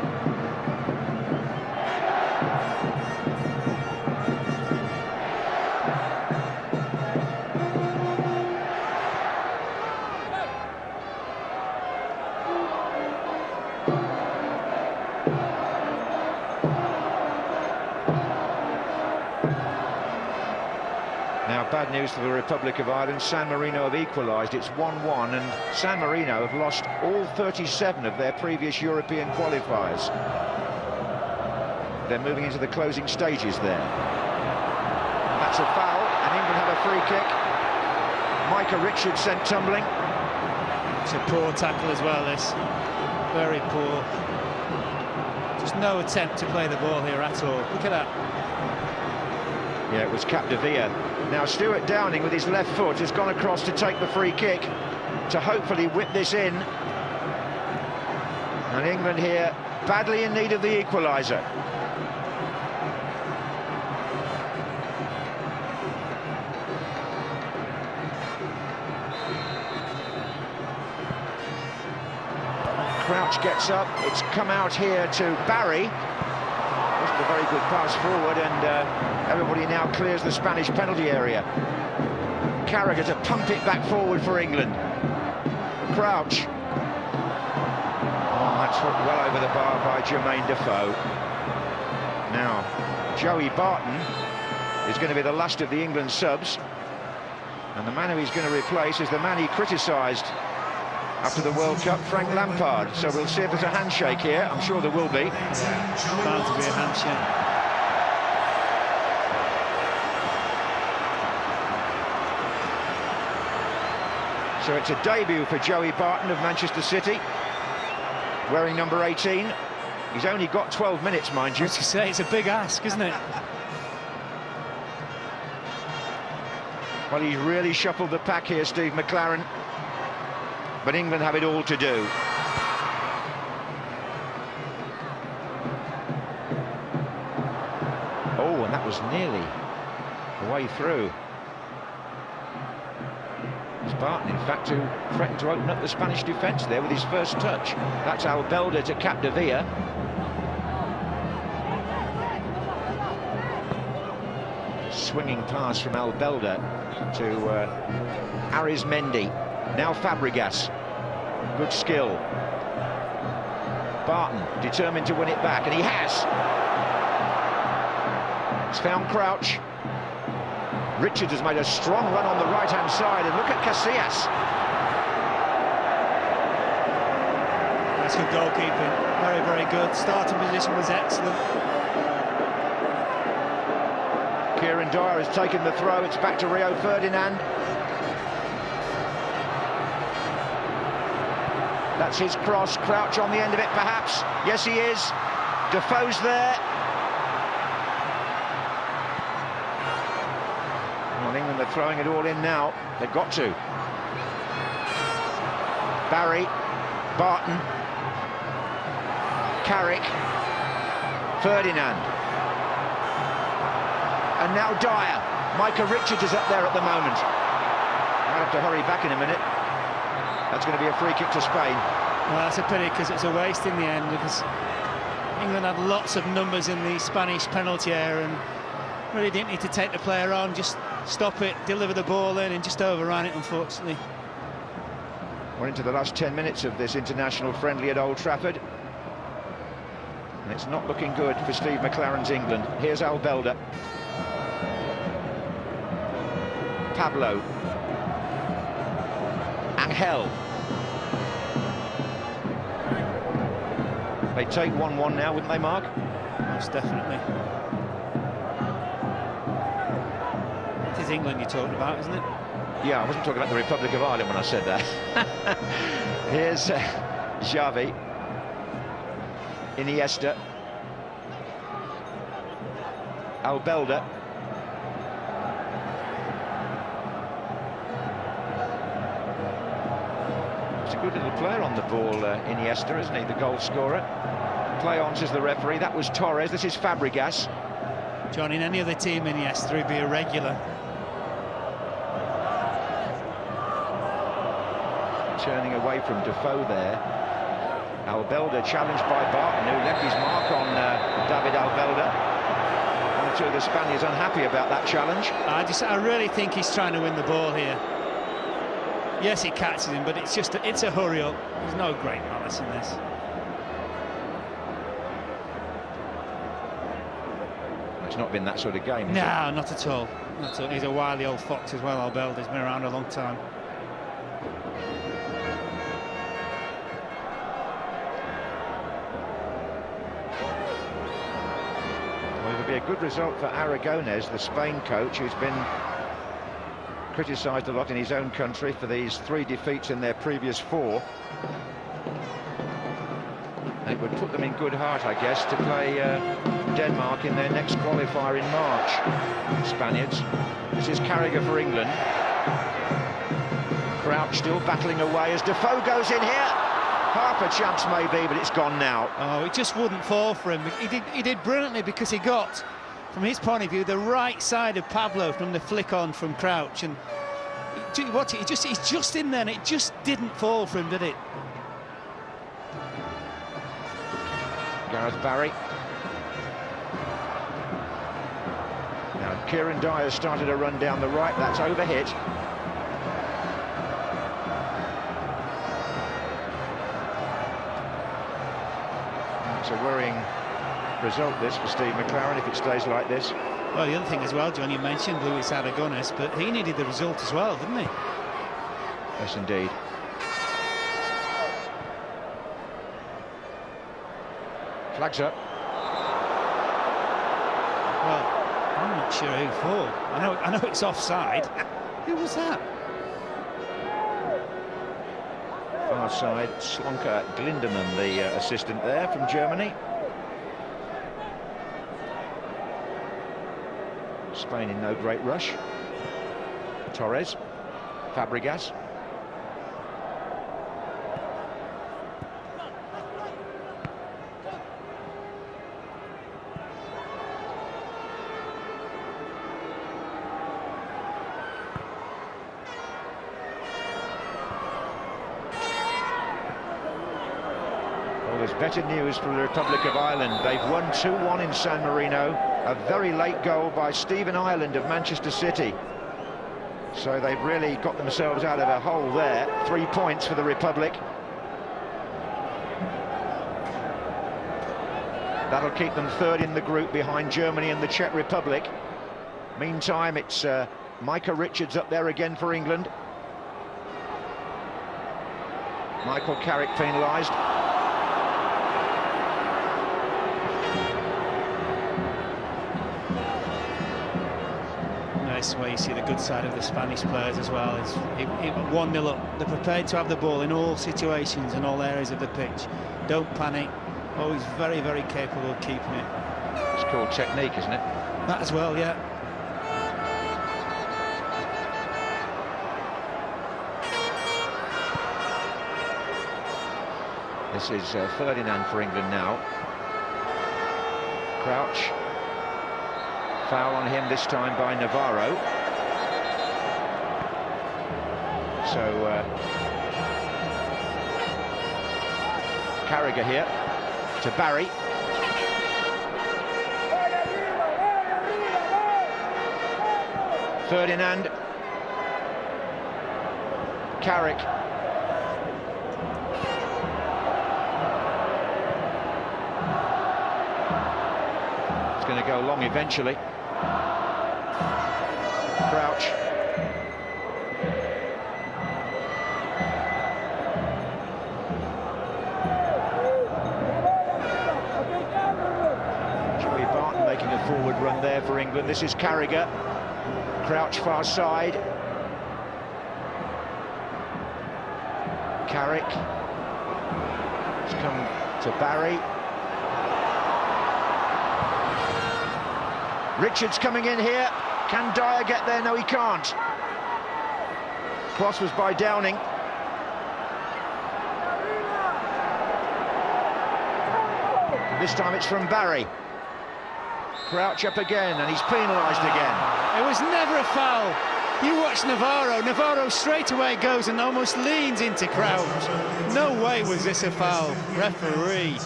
Bad news for the Republic of Ireland. San Marino have equalised. It's 1-1, and San Marino have lost all 37 of their previous European qualifiers. They're moving into the closing stages there. That's a foul, and England have a free kick. Micah Richards sent tumbling. It's a poor tackle as well, this. Very poor. Just no attempt to play the ball here at all. Look at that. Yeah, it was Capdevila. Now Stuart Downing with his left foot has gone across to take the free kick to hopefully whip this in. And England here badly in need of the equaliser. Crouch gets up, it's come out here to Barry. Wasn't a very good pass forward, and everybody now clears the Spanish penalty area. Carragher to pump it back forward for England. Crouch. Oh, that's hooked well over the bar by Jermaine Defoe. Now, Joey Barton is going to be the last of the England subs, and the man who he's going to replace is the man he criticised after the World Cup, Frank Lampard. So we'll see if there's a handshake here. I'm sure there will be. Bound to be a handshake. So it's a debut for Joey Barton of Manchester City, wearing number 18. He's only got 12 minutes, mind you. As you say, it's a big ask, isn't it? Well, he's really shuffled the pack here, Steve McClaren. But England have it all to do. Oh, and that was nearly the way through. It's Barton, in fact, who threatened to open up the Spanish defence there with his first touch. That's Albelda to Capdevila. Swinging pass from Albelda to Arizmendi. Now Fabregas. Good skill. Barton determined to win it back, and he has. He's found Crouch. Richards has made a strong run on the right-hand side, and look at Casillas. That's good goalkeeping. Very, very good. Starting position was excellent. Kieran Dyer has taken the throw. It's back to Rio Ferdinand. That's his cross. Crouch on the end of it, perhaps. Yes, he is. Defoe's there. Well, England are throwing it all in now. They've got to. Barry, Barton, Carrick, Ferdinand. And now Dyer. Micah Richards is up there at the moment. Might have to hurry back in a minute. That's going to be a free kick to Spain. Well, that's a pity, because it's a waste in the end, because England had lots of numbers in the Spanish penalty area and really didn't need to take the player on, just stop it, deliver the ball in, and just overran it, unfortunately. We're into the last 10 minutes of this international friendly at Old Trafford. And it's not looking good for Steve McClaren's England. Here's Albelda. Pablo. Angel. They take 1-1 now, wouldn't they, Mark? Most definitely. It is England you're talking about, isn't it? Yeah, I wasn't talking about the Republic of Ireland when I said that. Here's Xavi. Iniesta. Albelda. He's a good little player on the ball, Iniesta, isn't he, the goal scorer? Play on, says the referee. That was Torres. This is Fabregas. John, in any other team, Iniesta would be a regular. Turning away from Defoe there. Albelda challenged by Barton, who left his mark on David Albelda. One or two of the Spaniards unhappy about that challenge. I really think he's trying to win the ball here. Yes, he catches him, but it's a hurry up. There's no great malice in this. It's not been that sort of game, No, not at all. Not at all. He's a wily old fox as well, Albelda. He's been around a long time. Well, it'll be a good result for Aragonés, the Spain coach, who's been criticised a lot in his own country for these 3 defeats in their previous 4. And it would put them in good heart, I guess, to play Denmark in their next qualifier in March. Spaniards. This is Carragher for England. Crouch still battling away as Defoe goes in here. Half a chance maybe, but it's gone now. Oh, it just wouldn't fall for him. He did brilliantly, because he got, from his point of view, the right side of Pablo from the flick on from Crouch, and he's just in there, and it just didn't fall for him, did it? Gareth Barry. Now Kieran Dyer started a run down the right. That's overhit. It's a worrying result, this, for Steve McClaren, if it stays like this. Well, the other thing as well, John, you mentioned Luis Aragonés, but he needed the result as well, didn't he? Yes, indeed. Flags up. Well, I'm not sure who for. I know it's offside. Who was that? Far side, Slonka Glindemann, the assistant there from Germany. Spain in no great rush. Torres, Fabregas. Well, there's better news for the Republic of Ireland. They've won 2-1 in San Marino. A very late goal by Stephen Ireland of Manchester City. So they've really got themselves out of a hole there. 3 points for the Republic. That'll keep them third in the group behind Germany and the Czech Republic. Meantime, it's Micah Richards up there again for England. Michael Carrick penalised. Nice way you see the good side of the Spanish players as well. It's 1-0 up. They're prepared to have the ball in all situations and all areas of the pitch. Don't panic. Always very, very capable of keeping it. It's called technique, isn't it? That as well, yeah. This is Ferdinand for England now. Crouch. Foul on him this time by Navarro. So Carragher here to Barry. Ferdinand. Carrick. It's going to go long eventually. Crouch. Joey Barton making a forward run there for England. This is Carragher. Crouch far side. Carrick. It's come to Barry. Richards coming in here. Can Dyer get there? No, he can't. Cross was by Downing. And this time it's from Barry. Crouch up again, and he's penalised again. It was never a foul. You watch Navarro. Navarro straight away goes and almost leans into Crouch. No way was this a foul. Referee.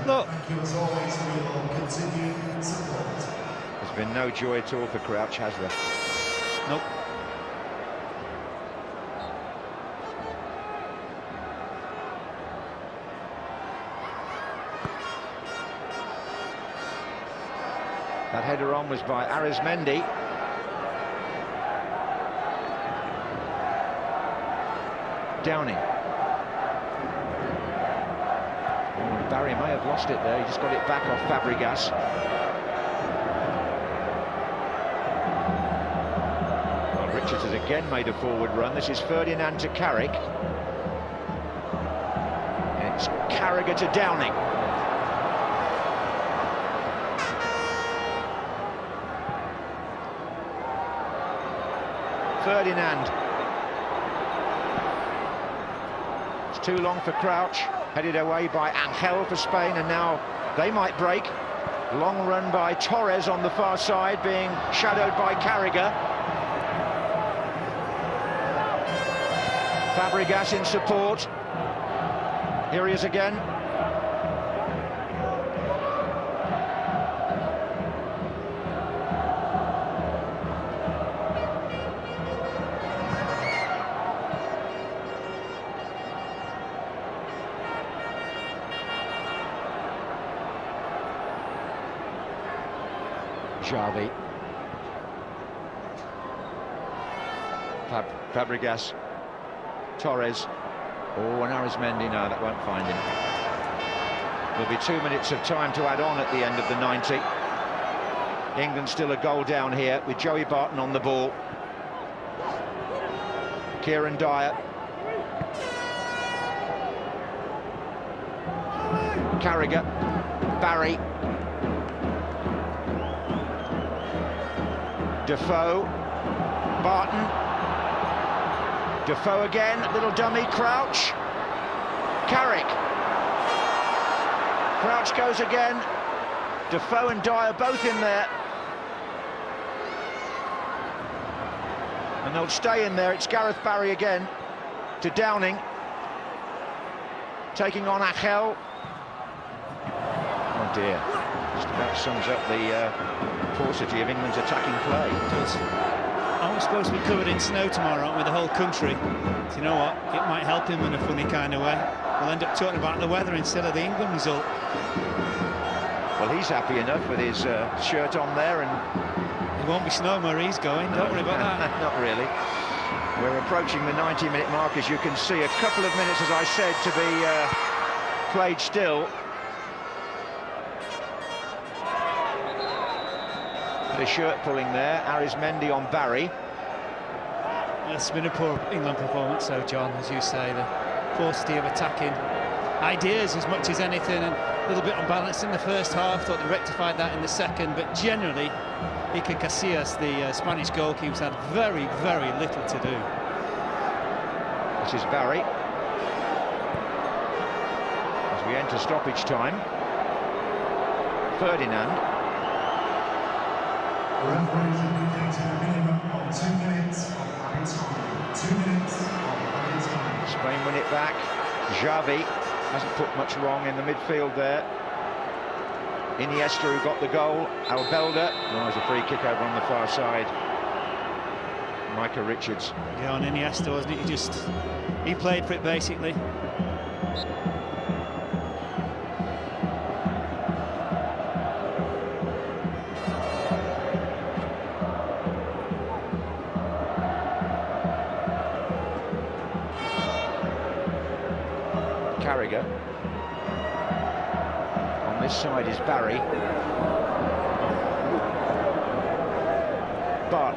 Look. There's been no joy at all for Crouch, has there? Nope. That header on was by Arizmendi. Downing. Oh, Barry may have lost it there. He just got it back off Fabregas. Well, Richards has again made a forward run. This is Ferdinand to Carrick. It's Carragher to Downing. Ferdinand. It's too long for Crouch. Headed away by Angel for Spain, and now they might break. Long run by Torres on the far side, being shadowed by Carragher. Fabregas in support. Here he is again. Xavi. Fabregas. Torres. Oh, and Arizmendi, no, that won't find him. There'll be 2 minutes of time to add on at the end of the 90. England still a goal down here with Joey Barton on the ball. Kieran Dyer. Carragher. Barry. Defoe. Barton. Defoe again, little dummy, Crouch. Carrick. Crouch goes again. Defoe and Dyer both in there. And they'll stay in there. It's Gareth Barry again to Downing. Taking on Achel. Oh dear. Just about sums up the paucity of England's attacking play. It does. And we're supposed to be covered in snow tomorrow, aren't we, the whole country? So you know what? It might help him in a funny kind of way. We'll end up talking about the weather instead of the England result. Well, he's happy enough with his shirt on there, and it won't be snowing where he's going. Don't worry about that. Not really. We're approaching the 90-minute mark, as you can see. A couple of minutes, as I said, to be played still. The shirt pulling there. Arizmendi on Barry. It's been a poor England performance, so John, as you say, the paucity of attacking ideas as much as anything, and a little bit unbalanced in the first half. Thought they rectified that in the second, but generally Iker Casillas, the Spanish goalkeeper, had very, very little to do. This is Barry as we enter stoppage time. Ferdinand. The referees indicating a minimum of 2 minutes of added time. 2 minutes of added time. Spain win it back. Xavi hasn't put much wrong in the midfield there. Iniesta, who got the goal. Albelda. Oh, there's a free kick over on the far side. Micah Richards. Yeah, on Iniesta, wasn't it? He played for it basically. Carragher. On this side is Barry. But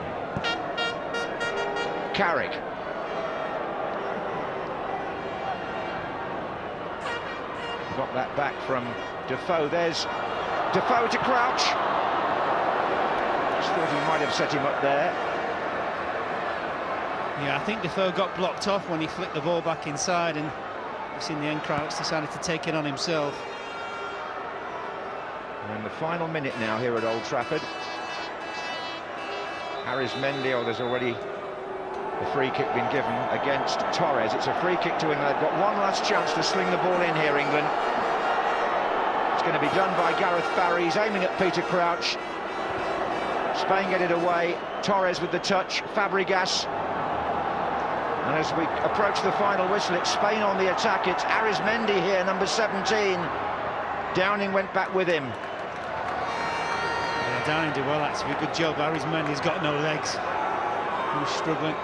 Carrick. Got that back from Defoe. There's Defoe to Crouch. Just thought he might have set him up there. Yeah, I think Defoe got blocked off when he flicked the ball back inside, and in the end, Crouch decided to take it on himself. And the final minute now here at Old Trafford. Arizmendi, there's already a free kick been given against Torres. It's a free kick to England. They've got one last chance to sling the ball in here, England. It's going to be done by Gareth Barry. He's aiming at Peter Crouch. Spain get it away. Torres with the touch. Fabregas. And as we approach the final whistle, it's Spain on the attack. It's Arizmendi here, number 17. Downing went back with him. Yeah, Downing did well, actually. Good job. Arizmendi's got no legs. He was struggling.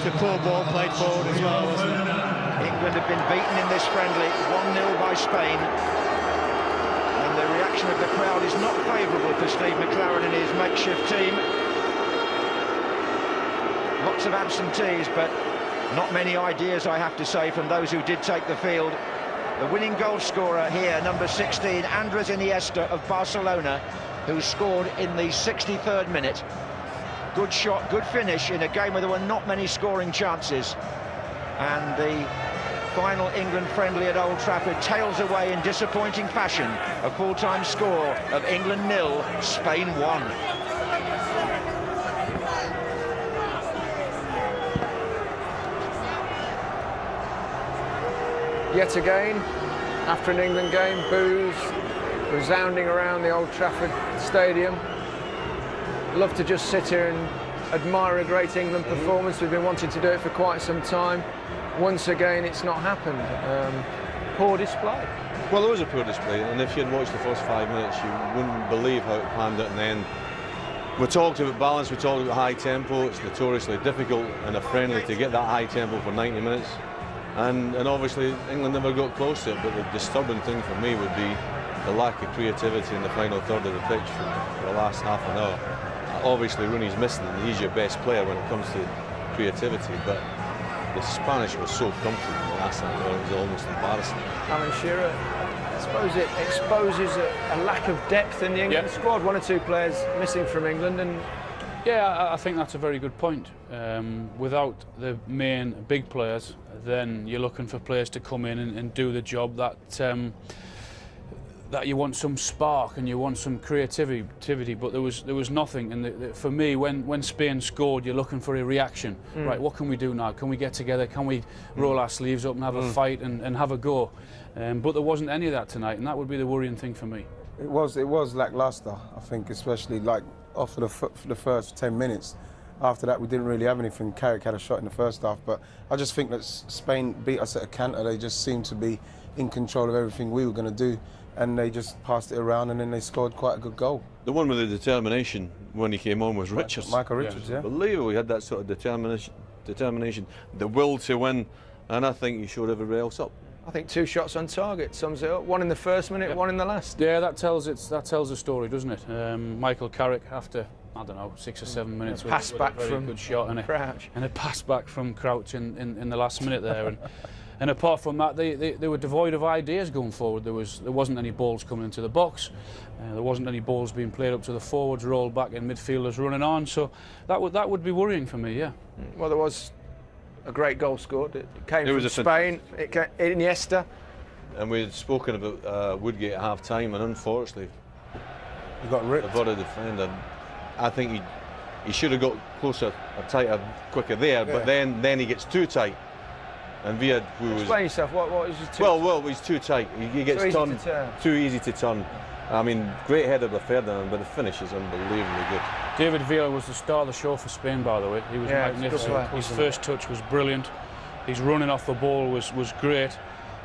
The poor ball played forward as well, wasn't it? England have been beaten in this friendly, 1-0 by Spain. And the reaction of the crowd is not favourable for Steve McClaren and his makeshift team. Lots of absentees, but not many ideas, I have to say, from those who did take the field. The winning goal scorer here, number 16, Andres Iniesta of Barcelona, who scored in the 63rd minute. Good shot, good finish in a game where there were not many scoring chances. And the final England friendly at Old Trafford tails away in disappointing fashion. A full-time score of England 0, Spain 1. Yet again, after an England game, boos resounding around the Old Trafford stadium. Love to just sit here and admire a great England performance. We've been wanting to do it for quite some time. Once again, it's not happened. Poor display. Well, it was a poor display, and if you'd watched the first 5 minutes, you wouldn't believe how it panned out in the end. We talked about balance, we talked about high tempo. It's notoriously difficult in a friendly to get that high tempo for 90 minutes. And obviously England never got close to it, but the disturbing thing for me would be the lack of creativity in the final third of the pitch for the last half an hour. Obviously Rooney's missing and he's your best player when it comes to creativity, but the Spanish were so comfortable in the last half an hour, it was almost embarrassing. Alan Shearer, I suppose it exposes a lack of depth in the England squad. One or two players missing from England, and yeah, I think that's a very good point. Without the main big players, then you're looking for players to come in and do the job that you want some spark and you want some creativity, but there was nothing. And for me, when Spain scored, you're looking for a reaction. Right, what can we do now? Can we get together? Can we roll our sleeves up and have a fight and have a go? But there wasn't any of that tonight, and that would be the worrying thing for me. It was lacklustre, I think, especially like after the first 10 minutes. After that, we didn't really have anything. Carrick had a shot in the first half, but I just think that Spain beat us at a canter. They just seemed to be in control of everything we were going to do, and they just passed it around, and then they scored quite a good goal. The one with the determination when he came on was Richards. Michael Richards, yeah. Unbelievable, he had that sort of determination, the will to win, and I think he showed everybody else up. I think 2 shots on target sums it up. One in the first minute, one in the last. Yeah, that tells the story, doesn't it? Michael Carrick, after, I don't know, 6 or 7 minutes, pass back with a very from good shot and Crouch, and a pass back from Crouch in the last minute there. And apart from that, they were devoid of ideas going forward. There wasn't any balls coming into the box. There wasn't any balls being played up to the forwards, rolled back, and midfielders running on. So that would be worrying for me. Yeah. Well, there was a great goal scored. It came from Spain. It came, Iniesta. And we had spoken about Woodgate at half time, and unfortunately, he got ripped. The body defender. I think he should have got closer, or tighter, quicker there. Yeah. But then he gets too tight. And Villa, who was... Explain yourself, what is too well, he's too tight. He gets too easy to turn. I mean, great header by Ferdinand, but the finish is unbelievably good. David Villa was the star of the show for Spain, by the way. He was magnificent. His first touch was brilliant. His running off the ball was great.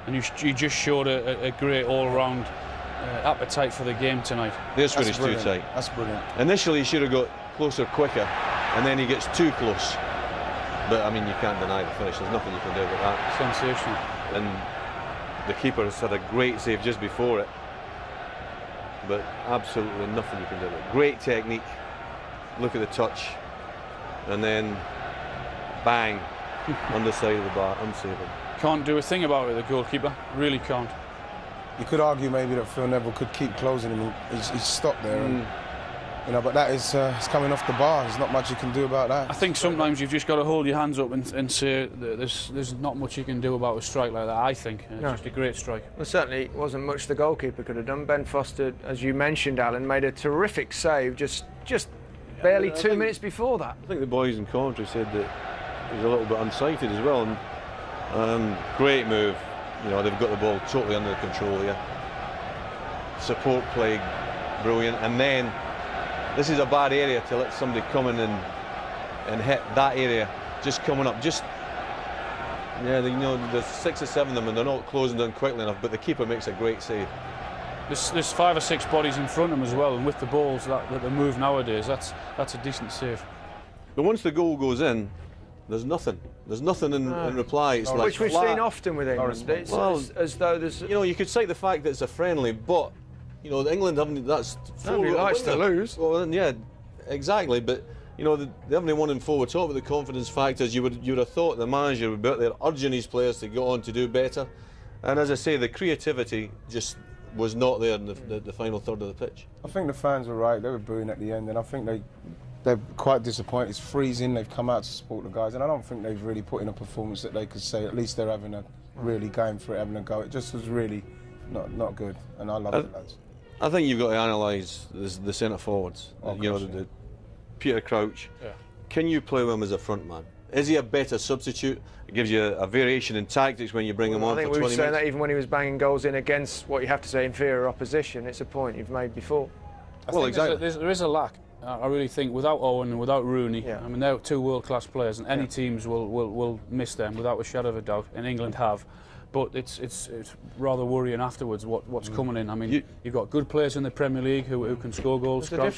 And he just showed a great all-round appetite for the game tonight. This one is too tight. That's brilliant. Initially, he should have got closer quicker, and then he gets too close. But I mean, you can't deny the finish. There's nothing you can do about that. Sensational. And the keeper has had a great save just before it, but absolutely nothing you can do about it. Great technique. Look at the touch, and then bang, underside of the bar, unsavable. Can't do a thing about it, the goalkeeper. Really can't. You could argue maybe that Phil Neville could keep closing him. He's stopped there. And, you know, but that is it's coming off the bar. There's not much you can do about that. I think sometimes you've just got to hold your hands up and say that there's not much you can do about a strike like that. I think it's just a great strike. Well, certainly wasn't much the goalkeeper could have done. Ben Foster, as you mentioned, Alan, made a terrific save just barely 2 minutes before that. I think the boys in commentary said that he was a little bit unsighted as well. And great move. You know, they've got the ball totally under control here. Support play, brilliant. And then this is a bad area to let somebody come in and hit that area. Just coming up, you know, there's 6 or 7 of them and they're not closing down quickly enough, but the keeper makes a great save. There's 5 or 6 bodies in front of them as well, and with the balls that they move nowadays, that's a decent save. But once the goal goes in, there's nothing. There's nothing in reply. It's like which we've seen often with England. It's as though there's... You know, you could cite the fact that it's a friendly, but, you know, England haven't... That's... Nobody likes to lose. Well, yeah, exactly, but, you know, they haven't won in forward. Talk about the confidence factors. You would have thought the manager would be out there urging his players to go on to do better. And as I say, the creativity just was not there in the final third of the pitch. I think the fans were right. They were booing at the end, and I think they're quite disappointed. It's freezing. They've come out to support the guys, and I don't think they've really put in a performance that they could say at least they're having really going for it, having a go. It just was really not good, and I love it, lads. I think you've got to analyse the centre forwards. You know, the Peter Crouch. Yeah. Can you play him as a front man? Is he a better substitute? It gives you a variation in tactics when you bring him on for 20 minutes. I think we were saying that even when he was banging goals in against what you have to say inferior opposition. It's a point you've made before. Well, exactly. There is a lack. I really think without Owen and without Rooney, I mean, they're 2 world-class players, and any teams will miss them without a shadow of a doubt, and England have. But it's rather worrying afterwards what's coming in. I mean, you've got good players in the Premier League who can score goals. There's a